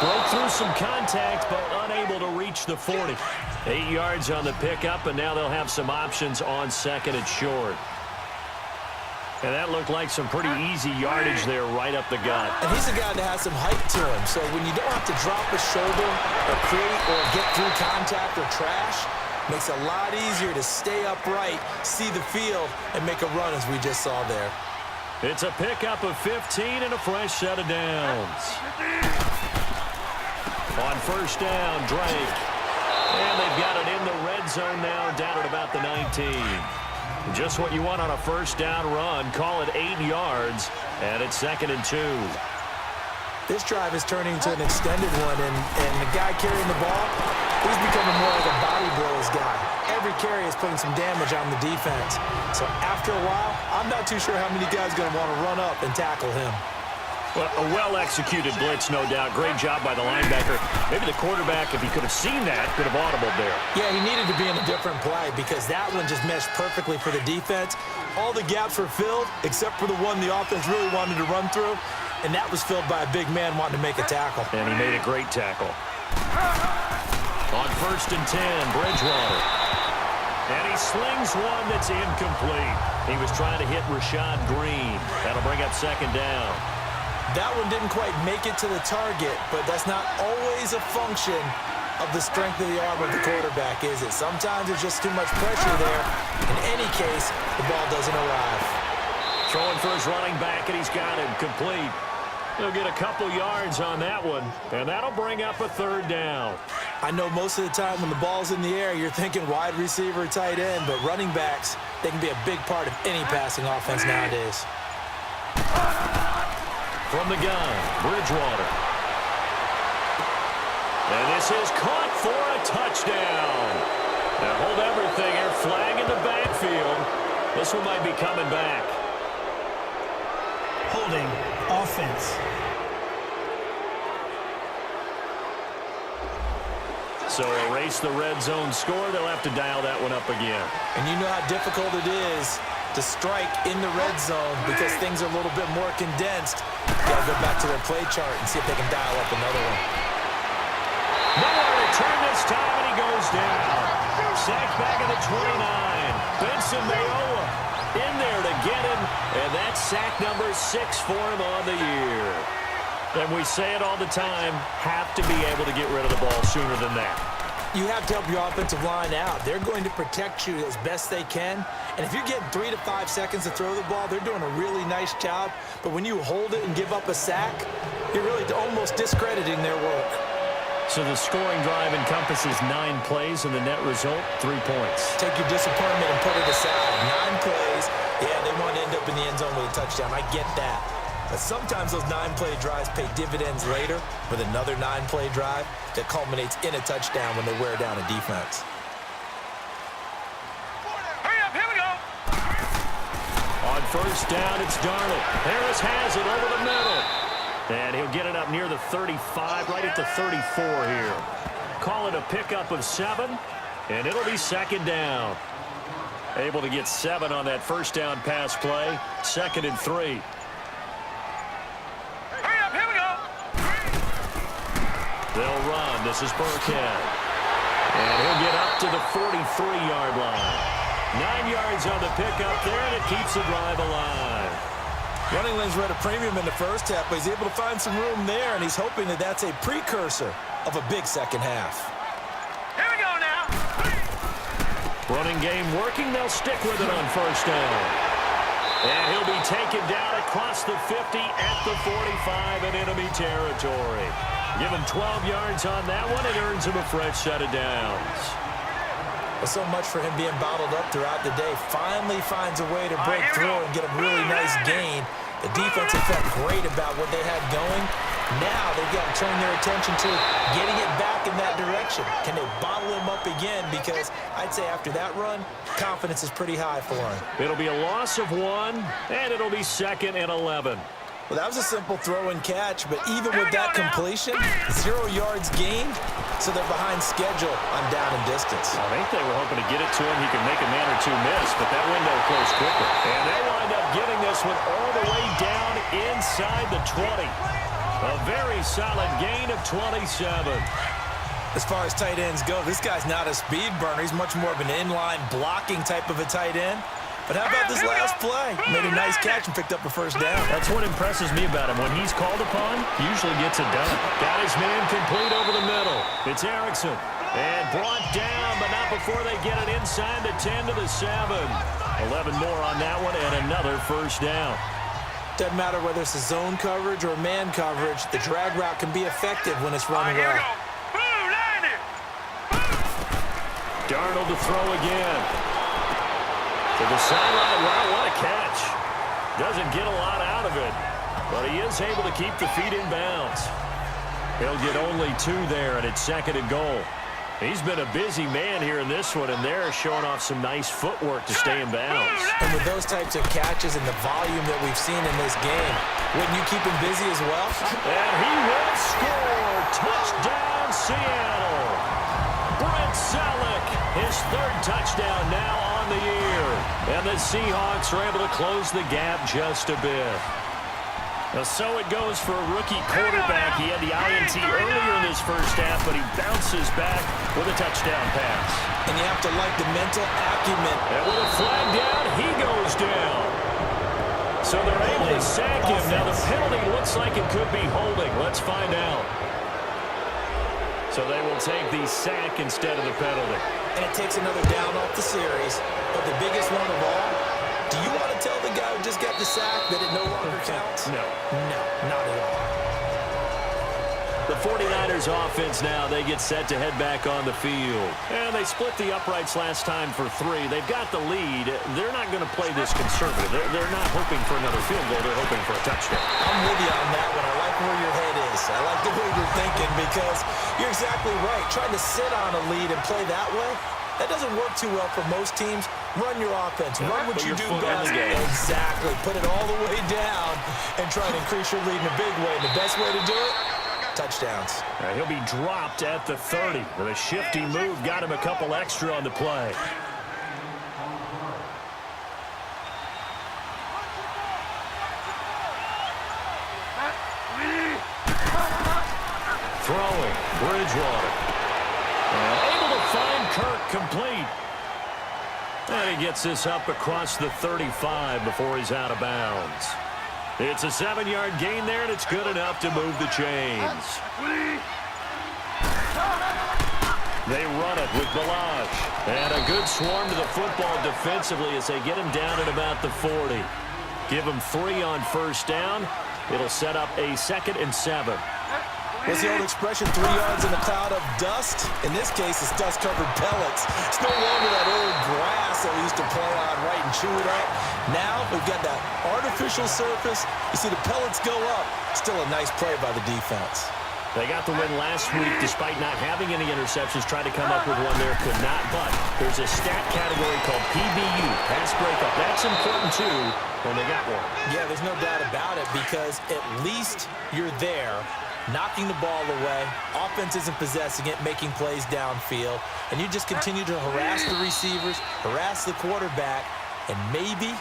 Broke through some contact, but unable to reach the 40. 8 yards on the pickup, and now they'll have some options on second and short. And that looked like some pretty easy yardage there right up the gut. And he's a guy that has some height to him, so when you don't have to drop a shoulder or create or get through contact or trash, makes it a lot easier to stay upright, see the field, and make a run as we just saw there. It's a pickup of 15 and a fresh set of downs. On first down, Drake. And they've got it in the red zone now, down at about the 19. Just what you want on a first down run. Call it 8 yards, and it's 2nd and 2. This drive is turning into an extended one, and the guy carrying the ball, he's becoming more like a body blows guy. Every carry is putting some damage on the defense. So after a while, I'm not too sure how many guys are going to want to run up and tackle him. Well, a well-executed blitz, no doubt. Great job by the linebacker. Maybe the quarterback, if he could have seen that, could have audibled there. Yeah, he needed to be in a different play because that one just meshed perfectly for the defense. All the gaps were filled except for the one the offense really wanted to run through, and that was filled by a big man wanting to make a tackle. And he made a great tackle. On first and 10, Bridgewater. And he slings one that's incomplete. He was trying to hit Rashad Green. That'll bring up 2nd down. That one didn't quite make it to the target, but that's not always a function of the strength of the arm of the quarterback, is it? Sometimes there's just too much pressure there. In any case, the ball doesn't arrive. Throwing for his running back, and he's got him complete. He'll get a couple yards on that one, and that'll bring up a 3rd down. I know most of the time when the ball's in the air, you're thinking wide receiver, tight end, but running backs, they can be a big part of any passing offense nowadays. From the gun, Bridgewater. And this is caught for a touchdown. Now hold everything here. Flag in the backfield. This one might be coming back. Holding offense. So erase the red zone score. They'll have to dial that one up again. And you know how difficult it is to strike in the red zone because things are a little bit more condensed. Got to go back to their play chart and see if they can dial up another one. Nowhere to turn this time, and he goes down. Sacked back at the 29. Benson Mayowa in there to get him, and that's sack number 6 for him on the year. And we say it all the time, have to be able to get rid of the ball sooner than that. You have to help your offensive line out. They're going to protect you as best they can. And if you're getting 3 to 5 seconds to throw the ball, they're doing a really nice job. But when you hold it and give up a sack, you're really almost discrediting their work. So the scoring drive encompasses 9 plays, and the net result, 3 points. Take your disappointment and put it aside. 9 plays. Yeah, they want to end up in the end zone with a touchdown. I get that. But sometimes those 9-play drives pay dividends later with another 9-play drive that culminates in a touchdown when they wear down a defense. Hurry up, here we go. On first down, it's Darnold. Harris has it over the middle. And he'll get it up near the 35, right at the 34 here. Call it a pickup of 7, and it'll be 2nd down. Able to get 7 on that first down pass play. 2nd and 3. They'll run. This is Burkhead. And he'll get up to the 43-yard line. 9 yards on the pickup there, and it keeps the drive alive. Running lanes were at a premium in the first half, but he's able to find some room there, and he's hoping that that's a precursor of a big second half. Here we go now. Running game working. They'll stick with it on first down. And he'll be taken down across the 50 at the 45 in enemy territory. Give him 12 yards on that one. It earns him a fresh set of downs. Well, so much for him being bottled up throughout the day. Finally finds a way to break through and get a really nice gain. The defense felt great about what they had going. Now they've got to turn their attention to getting it back in that direction. Can they bottle him up again? Because I'd say after that run, confidence is pretty high for him. It'll be a loss of 1, and it'll be 2nd and 11. Well, that was a simple throw and catch, but even with that completion, 0 yards gained, so they're behind schedule on down and distance. I think they were hoping to get it to him. He could make a man or two miss, but that window closed quickly. And they wind up getting this one all the way down inside the 20. A very solid gain of 27. As far as tight ends go, this guy's not a speed burner. He's much more of an inline blocking type of a tight end. But how about this last play? Made a nice catch and picked up a first down. That's what impresses me about him. When he's called upon, he usually gets it done. Got his man complete over the middle. It's Erickson. And brought down, but not before they get it inside the 10 to the 7. 11 more on that one and another first down. Doesn't matter whether it's a zone coverage or man coverage, the drag route can be effective when it's run well. Darnold to throw again. To the sideline. Wow, what a catch. Doesn't get a lot out of it, but he is able to keep the feet in bounds. He'll get only 2 there, and it's 2nd and goal. He's been a busy man here in this one, and they're showing off some nice footwork to stay in bounds. And with those types of catches and the volume that we've seen in this game, wouldn't you keep him busy as well? And he will score. Touchdown, Seattle. Brent Selleck, his 3rd touchdown now on the year. And the Seahawks are able to close the gap just a bit. So it goes for a rookie quarterback. He had the INT earlier in his first half, but he bounces back with a touchdown pass. And you have to like the mental acumen. And with a flag down, he goes down. So they're able to sack him. Now the penalty looks like it could be holding. Let's find out. So they will take the sack instead of the penalty. And it takes another down off the series. But the biggest one of all, do you want to tell the guy who just got the sack that it no longer counts? No. No, not at all. The 49ers offense now, they get set to head back on the field. And they split the uprights last time for 3. They've got the lead. They're not going to play this conservative. They're not hoping for another field goal. They're hoping for a touchdown. I'm with you on that one. I like where your head is. I like the way you're thinking because you're exactly right. Trying to sit on a lead and play that way, that doesn't work too well for most teams. Run your offense. Run what you do best. Exactly. Put it all the way down and try to increase your lead in a big way. And the best way to do it, touchdowns. He'll be dropped at the 30. With a shifty move, got him a couple extra on the play. Throwing, Bridgewater. Able to find Kirk complete. And he gets this up across the 35 before he's out of bounds. It's a 7-yard gain there, and it's good enough to move the chains. They run it with Balaj. And a good swarm to the football defensively as they get him down at about the 40. Give him 3 on first down. It'll set up a 2nd and 7. What's the old expression, 3 yards in a cloud of dust? In this case, it's dust-covered pellets. It's no longer that old grass that we used to play on, right, and chew it up. Now, we've got that artificial surface. You see the pellets go up. Still a nice play by the defense. They got the win last week despite not having any interceptions. Tried to come up with one there, could not. But there's a stat category called PBU, pass breakup. That's important, too, when they got one. Yeah, there's no doubt about it because at least you're there, knocking the ball away. Offense isn't possessing it, making plays downfield. And you just continue to harass the receivers, harass the quarterback, and maybe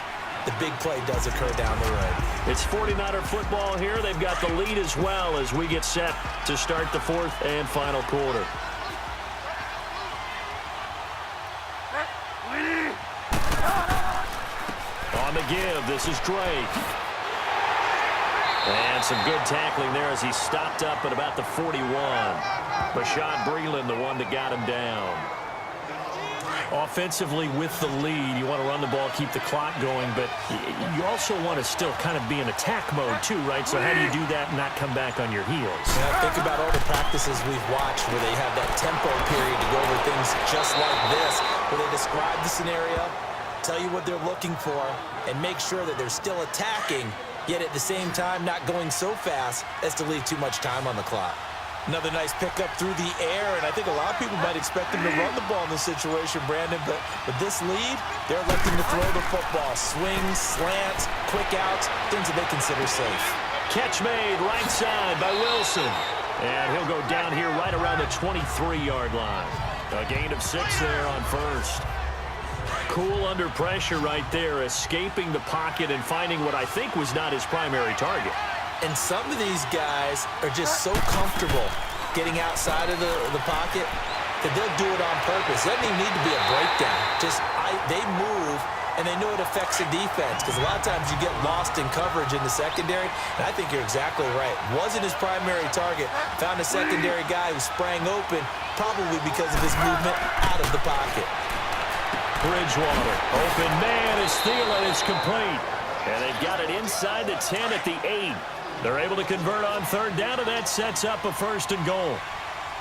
the big play does occur down the road. It's 49er football here. They've got the lead as well as we get set to start the 4th and final quarter. On the give, this is Drake. And some good tackling there as he stopped up at about the 41. Bashad Breeland, the one that got him down. Offensively with the lead, you want to run the ball, keep the clock going, but you also want to still kind of be in attack mode too, right? So how do you do that and not come back on your heels? Yeah, think about all the practices we've watched where they have that tempo period to go over things just like this, where they describe the scenario, tell you what they're looking for, and make sure that they're still attacking, yet at the same time not going so fast as to leave too much time on the clock. Another nice pickup through the air, and I think a lot of people might expect them to run the ball in this situation, Brandon, but with this lead, they're electing to throw the football. Swings, slants, quick outs, things that they consider safe. Catch made right side by Wilson. And he'll go down here right around the 23-yard line. A gain of 6 there on first. Cool under pressure right there, escaping the pocket and finding what I think was not his primary target. And some of these guys are just so comfortable getting outside of the pocket that they'll do it on purpose. It doesn't even need to be a breakdown. They move, and they know it affects the defense because a lot of times you get lost in coverage in the secondary, and I think you're exactly right. Wasn't his primary target. Found a secondary guy who sprang open, probably because of his movement out of the pocket. Bridgewater, open man is Thielen, it's complete. And they've got it inside the 10 at the 8. They're able to convert on third down, and that sets up a 1st and goal.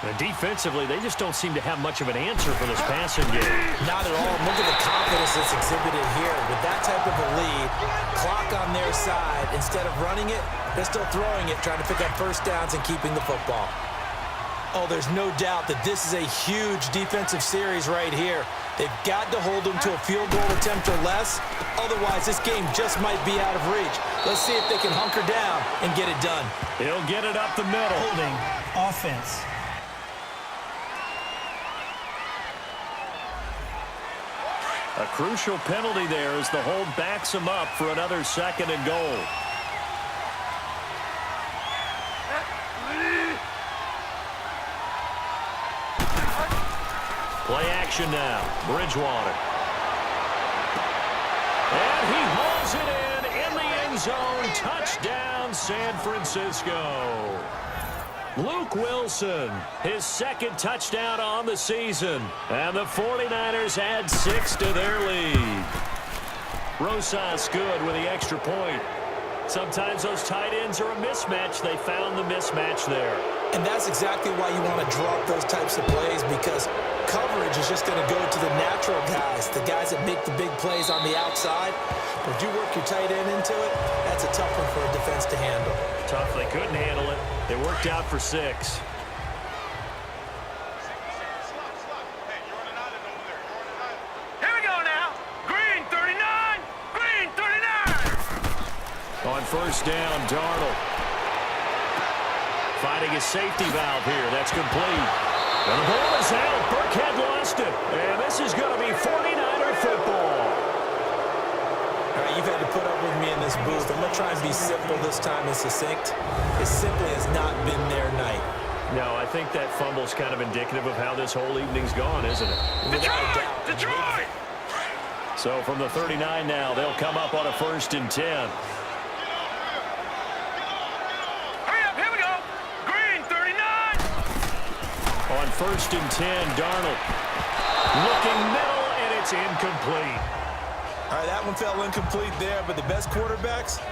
And defensively, they just don't seem to have much of an answer for this passing game. Not at all. Look at the confidence that's exhibited here. With that type of a lead, clock on their side, instead of running it, they're still throwing it, trying to pick up first downs and keeping the football. Oh, there's no doubt that this is a huge defensive series right here. They've got to hold them to a field goal attempt or less. Otherwise, this game just might be out of reach. Let's see if they can hunker down and get it done. He'll get it up the middle. Holding offense. A crucial penalty there as the hold backs him up for another 2nd and goal. Play action now. Bridgewater. And he hauls it in the end zone. Touchdown, San Francisco. Luke Wilson, his 2nd touchdown on the season. And the 49ers add 6 to their lead. Rosas good with the extra point. Sometimes those tight ends are a mismatch. They found the mismatch there. And that's exactly why you want to drop those types of plays, because coverage is just going to go to the natural guys, the guys that make the big plays on the outside. But if you work your tight end into it, that's a tough one for a defense to handle. Tough. They couldn't handle it. It worked out for 6. Here we go now. Green 39. Green 39. On first down, Darnold. Finding a safety valve here. That's complete. And the ball is out. Burkhead lost it. And this is going to be 49er football. All right, you've had to put up with me in this booth. I'm going to try and be simple this time and succinct. It simply has not been their night. No, I think that fumble's kind of indicative of how this whole evening's gone, isn't it? Detroit! Detroit! So from the 39 now, they'll come up on a 1st and 10. On 1st and 10, Darnold looking middle, and it's incomplete. All right, that one fell incomplete there, but the best quarterbacks,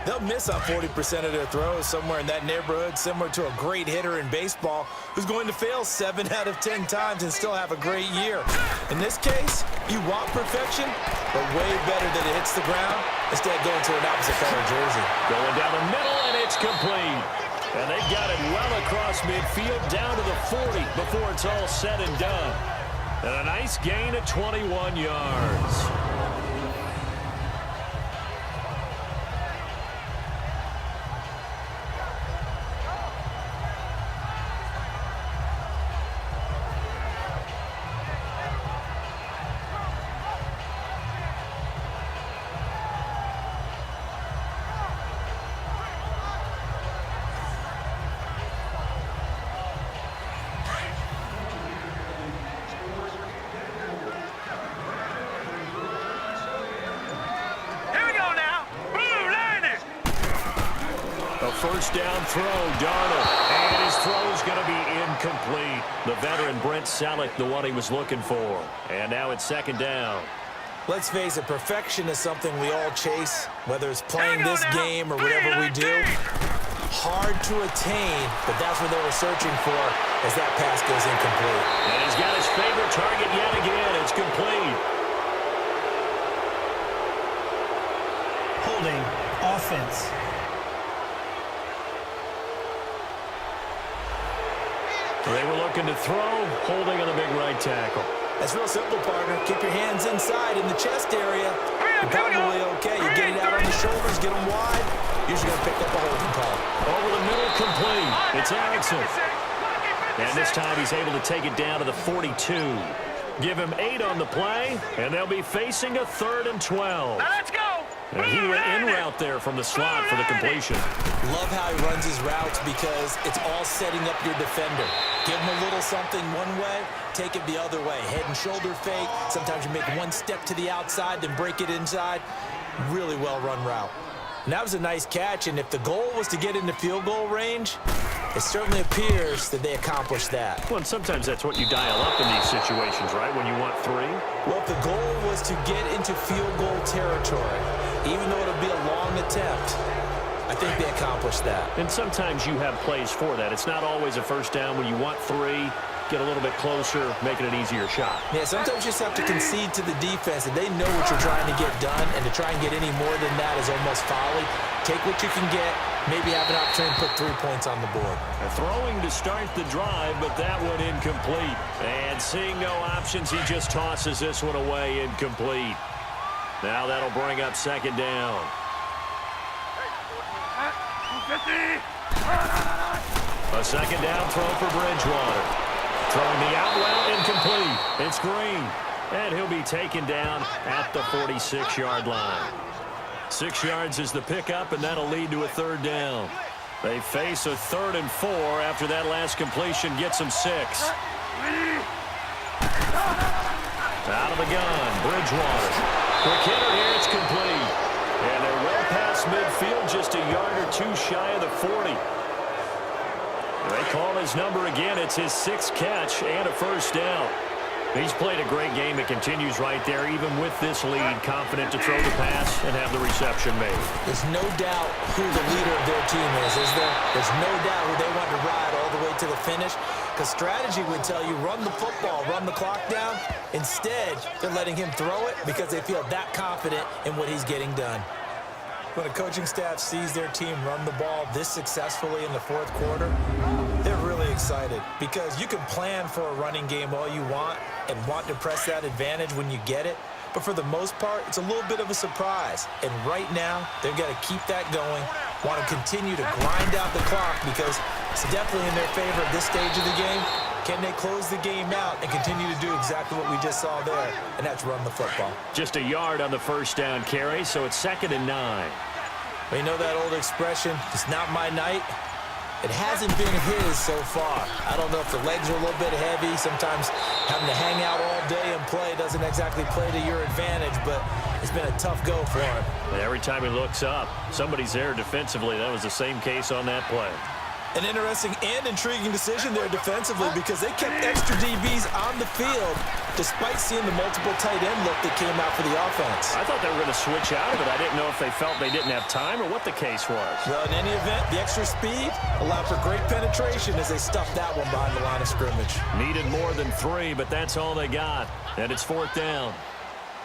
they'll miss on 40% of their throws, somewhere in that neighborhood, similar to a great hitter in baseball who's going to fail 7 out of 10 times and still have a great year. In this case, you want perfection, but way better that it hits the ground instead of going to an opposite color jersey. Going down the middle, and it's complete. And they've got it well across midfield down to the 40 before it's all said and done. And a nice gain of 21 yards. First down throw, Darnold. And his throw's going to be incomplete. The veteran Brent Selleck, the one he was looking for. And now it's second down. Let's face it, perfection is something we all chase, whether it's playing this game or whatever we do. Hard to attain, but that's what they were searching for as that pass goes incomplete. And he's got his favorite target yet again. It's complete. Holding. Offense. They were looking to throw, holding on the big right tackle. That's real simple, partner. Keep your hands inside in the chest area. You're probably okay. You get it out on the shoulders, get them wide. Usually going to pick up a holding call. Over the middle, complete. It's Erickson. And this time he's able to take it down to the 42. Give him 8 on the play, and they'll be facing a 3rd and 12. Now let's go. And he went in route there from the slot for the completion. Love how he runs his routes because it's all setting up your defender. Give him a little something one way, take it the other way. Head and shoulder fake. Sometimes you make one step to the outside, then break it inside. Really well-run route. And that was a nice catch, and if the goal was to get into field goal range, it certainly appears that they accomplished that. Well, and sometimes that's what you dial up in these situations, right, when you want 3? Well, if the goal was to get into field goal territory, even though it'll be a long attempt, I think they accomplished that. And sometimes you have plays for that. It's not always a first down when you want 3. Get a little bit closer, making it an easier shot. Yeah, sometimes you just have to concede to the defense, and they know what you're trying to get done, and to try and get any more than that is almost folly. Take what you can get, maybe have an opportunity to put 3 points on the board. Throwing to start the drive, but that one incomplete. And seeing no options, he just tosses this one away, incomplete. Now that'll bring up second down. A second down throw for Bridgewater. Throwing the out route, incomplete. It's Green. And he'll be taken down at the 46-yard line. 6 yards is the pickup, and that'll lead to a 3rd down. They face a 3rd and 4 after that last completion gets them 6. Out of the gun, Bridgewater. Quick hitter here, it's complete. And they're well past midfield, just a yard or 2 shy of the 40. They call his number again. It's his 6th catch and a first down. He's played a great game. It continues right there, even with this lead, confident to throw the pass and have the reception made. There's no doubt who the leader of their team is there? There's no doubt who they want to ride all the way to the finish, because strategy would tell you run the football, run the clock down. Instead, they're letting him throw it because they feel that confident in what he's getting done. When a coaching staff sees their team run the ball this successfully in the 4th quarter, they're really excited, because you can plan for a running game all you want and want to press that advantage when you get it. But for the most part, it's a little bit of a surprise. And right now, they've got to keep that going, want to continue to grind out the clock, because it's definitely in their favor at this stage of the game. Can they close the game out and continue to do exactly what we just saw there, and that's run the football. Just a yard on the first down carry, so it's 2nd and 9. Well, you know that old expression, it's not my night? It hasn't been his so far. I don't know if the legs are a little bit heavy. Sometimes having to hang out all day and play doesn't exactly play to your advantage, but it's been a tough go for him. Every time he looks up, somebody's there defensively. That was the same case on that play. An interesting and intriguing decision there defensively, because they kept extra DBs on the field despite seeing the multiple tight end look that came out for the offense. I thought they were going to switch out of it. I didn't know if they felt they didn't have time or what the case was. Well, in any event, the extra speed allowed for great penetration as they stuffed that one behind the line of scrimmage. Needed more than 3, but that's all they got. And it's 4th down.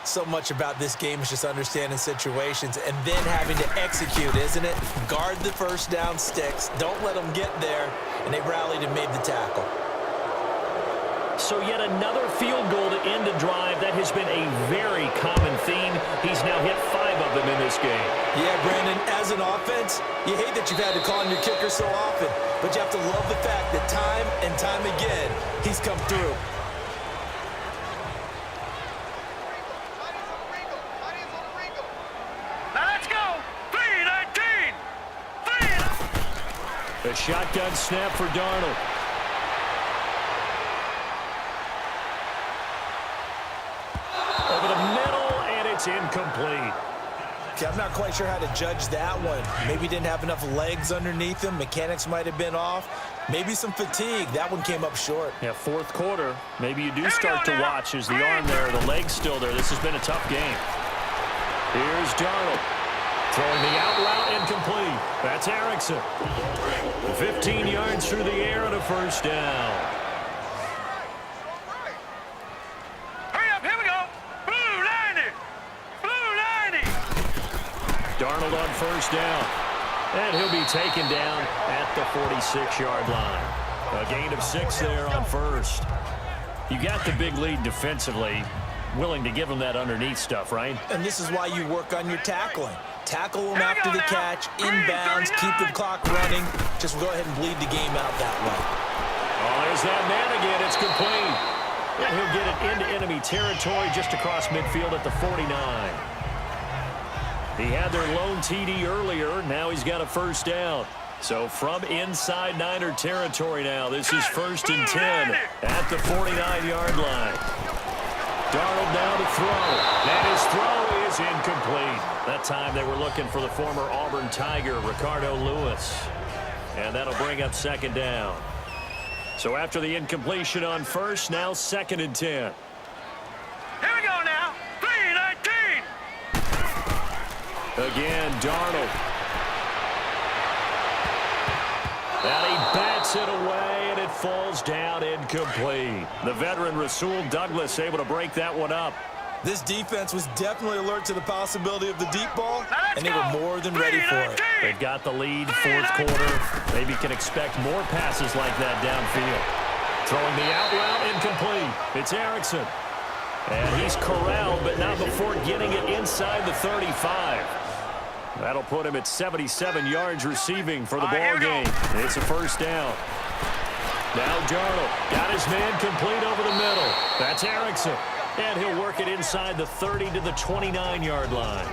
So much about this game is just understanding situations and then having to execute, isn't it? Guard the first down sticks. Don't let them get there. And they rallied and made the tackle. So yet another field goal to end a drive. That has been a very common theme. He's now hit 5 of them in this game. Yeah, Brandon, as an offense, you hate that you've had to call on your kicker so often. But you have to love the fact that time and time again, he's come through. The shotgun snap for Darnold. Over the middle, and it's incomplete. Okay, I'm not quite sure how to judge that one. Maybe didn't have enough legs underneath him. Mechanics might have been off. Maybe some fatigue. That one came up short. Yeah, fourth quarter. Maybe you do start to watch as the arm there, the leg's still there. This has been a tough game. Here's Darnold. Throwing the out route incomplete. That's Erickson. 15 yards through the air and a first down. Hurry up, here we go. Blue 90. Blue 90. Darnold on first down. And he'll be taken down at the 46-yard line. A gain of 6 there on first. You got the big lead defensively. Willing to give him that underneath stuff, right? And this is why you work on your tackling. Tackle him after the catch, inbounds, keep the clock running. Just go ahead and bleed the game out that way. Oh, there's that man again. It's complete. And he'll get it into enemy territory just across midfield at the 49. He had their lone TD earlier. Now he's got a first down. So from inside Niner territory now, this is 1st and 10 at the 49-yard line. Darnold now to throw. And his throw is incomplete. That time they were looking for the former Auburn Tiger, Ricardo Lewis. And that'll bring up 2nd down. So after the incompletion on first, now 2nd and 10. Here we go now. 3-19. Again, Darnold. And he bats it away, and it falls down incomplete. The veteran Rasul Douglas able to break that one up. This defense was definitely alert to the possibility of the deep ball, and they were more than ready for it. They've got the lead, 4th quarter. Maybe can expect more passes like that downfield. Throwing the out route incomplete. It's Erickson. And he's corralled, but not before getting it inside the 35. That'll put him at 77 yards receiving for the ball game. It's a first down. Now Darnold got his man complete over the middle. That's Erickson. And he'll work it inside the 30 to the 29-yard line.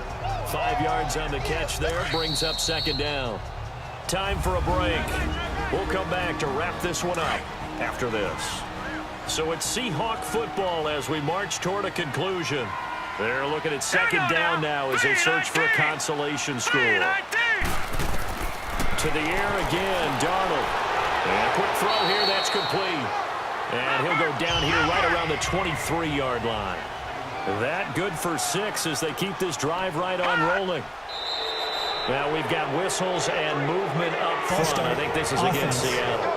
5 yards on the catch there. Brings up 2nd down. Time for a break. We'll come back to wrap this one up after this. So it's Seahawk football as we march toward a conclusion. They're looking at 2nd down now as they search for a consolation score. To the air again, Darnold. And a quick throw here, that's complete. And he'll go down here right around the 23-yard line. That good for 6 as they keep this drive right on rolling. Now we've got whistles and movement up front. I think this is against Seattle.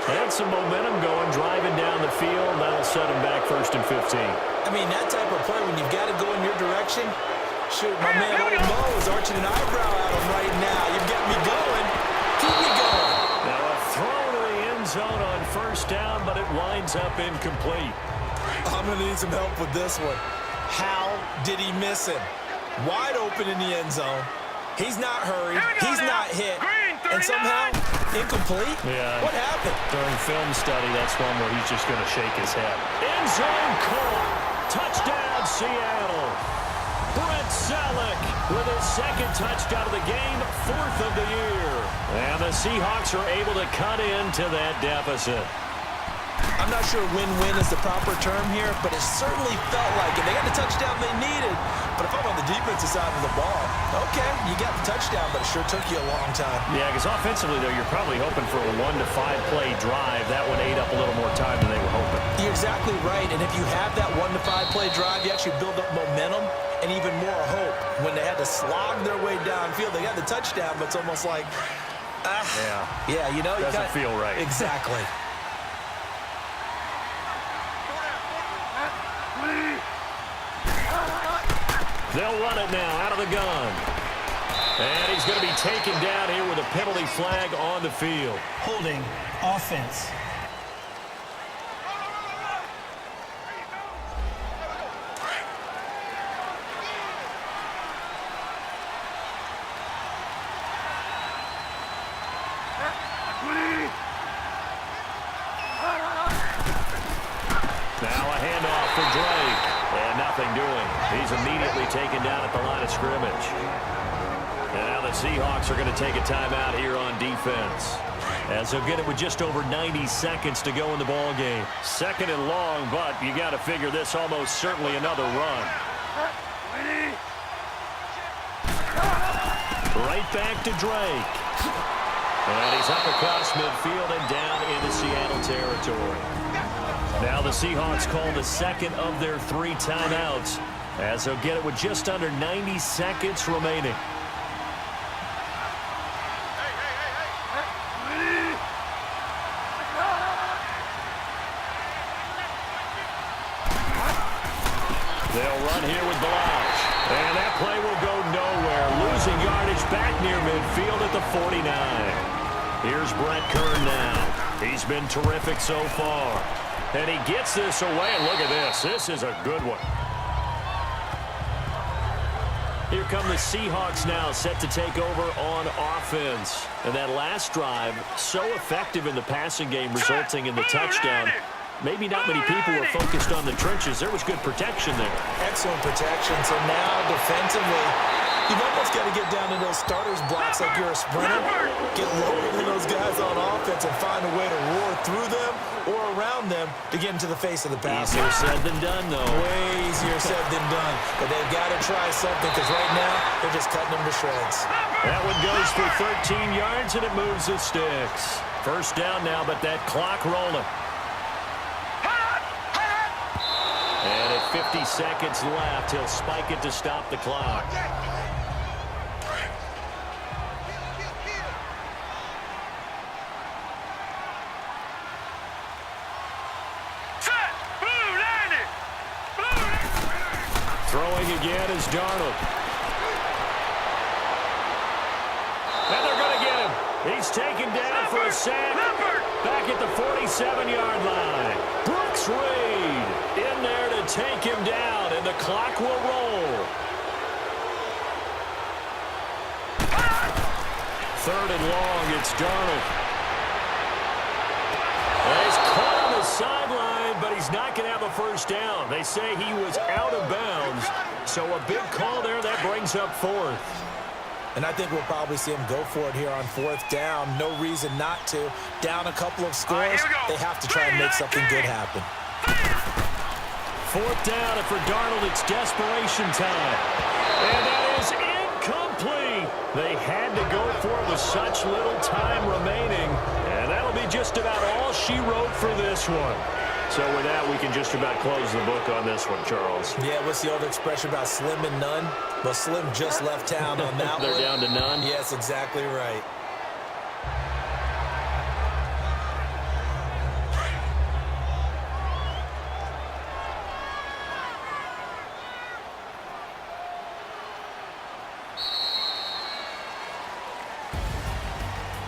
And some momentum going, driving down the field. That'll set him back 1st and 15. I mean, that type of play, when you've got to go in your direction, shoot, my man Old Mo is arching an eyebrow at him right now. You've got me going. Keep me going. Now a throw to the end zone on 1st down, but it winds up incomplete. I'm going to need some help with this one. How did he miss him? Wide open in the end zone. He's not hurried. He's not hit. And somehow, incomplete? Yeah. What happened? During film study, that's one where he's just going to shake his head. End zone caught. Touchdown, Seattle. Brett Selleck with his 2nd touchdown of the game, 4th of the year. And the Seahawks are able to cut into that deficit. I'm not sure win-win is the proper term here, but it certainly felt like it. They got the touchdown they needed, but if I'm on the defensive side of the ball, okay, you got the touchdown, but it sure took you a long time. Yeah, because offensively, though, you're probably hoping for a 1 to 5 play drive. That one ate up a little more time than they were hoping. You're exactly right, and if you have that 1 to 5 play drive, you actually build up momentum and even more hope. When they had to slog their way downfield, they got the touchdown, but it's almost like, yeah, you know, doesn't feel right. Exactly. They'll run it now out of the gun. And he's going to be taken down here with a penalty flag on the field. Holding offense. Now a handoff for Drake. And nothing doing. He's immediately taken down at the line of scrimmage. And now the Seahawks are going to take a timeout here on defense. As they'll get it with just over 90 seconds to go in the ball game. 2nd and long, but you got to figure this almost certainly another run. Right back to Drake. And he's up across midfield and down into Seattle territory. Now the Seahawks call the second of their 3 timeouts, as they'll get it with just under 90 seconds remaining. They'll run here with Balazs. And that play will go nowhere. Losing yardage back near midfield at the 49. Here's Brett Kern now. He's been terrific so far. And he gets this away. And look at this. This is a good one. Here come the Seahawks now, set to take over on offense. And that last drive, so effective in the passing game, resulting in the touchdown. Maybe not many people were focused on the trenches. There was good protection there. Excellent protection. So now, defensively, you've almost got to get down to those starters blocks like you're a sprinter. Get lower than those guys on offense and find a way to roar through them or around them to get into the face of the pass. Easier said than done, though. Way easier said than done. But they've got to try something because right now, they're just cutting them to shreds. That one goes for 13 yards, and it moves the sticks. First down now, but that clock rolling. And at 50 seconds left, he'll spike it to stop the clock. Throwing again is Darnold. And they're going to get him. He's taken down for a sack. Back at the 47-yard line. Brooks Reed in there to take him down, and the clock will roll. Third and long, it's Darnold. And he's caught on the sideline, but he's not going to have a first down. They say he was out of bounds, so a big call there. That brings up fourth. And I think we'll probably see him go for it here on 4th down. No reason not to. Down a couple of scores, they have to try and make something good happen. 4th down, and for Darnold, it's desperation time. And that is incomplete. They had to go for it with such little time remaining. And that'll be just about all she wrote for this one. So with that, we can just about close the book on this one, Charles. Yeah, what's the old expression about slim and none? Well, Slim just left town on that one. They're down to none? Yes, exactly right.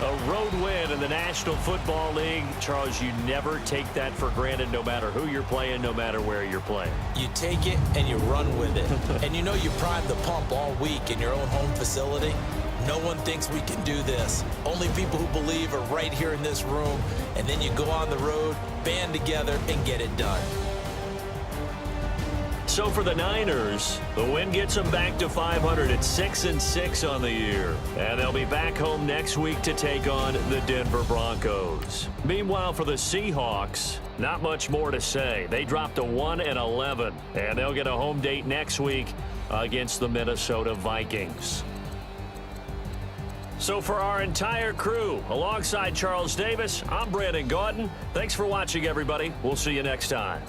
A road win in the National Football League. Charles, you never take that for granted, no matter who you're playing, no matter where you're playing. You take it and you run with it. And you know you primed the pump all week in your own home facility. No one thinks we can do this. Only people who believe are right here in this room. And then you go on the road, band together, and get it done. So for the Niners, the win gets them back to 500 at 6-6 on the year. And they'll be back home next week to take on the Denver Broncos. Meanwhile, for the Seahawks, not much more to say. They dropped to 1-11, and they'll get a home date next week against the Minnesota Vikings. So for our entire crew, alongside Charles Davis, I'm Brandon Gaudin. Thanks for watching, everybody. We'll see you next time.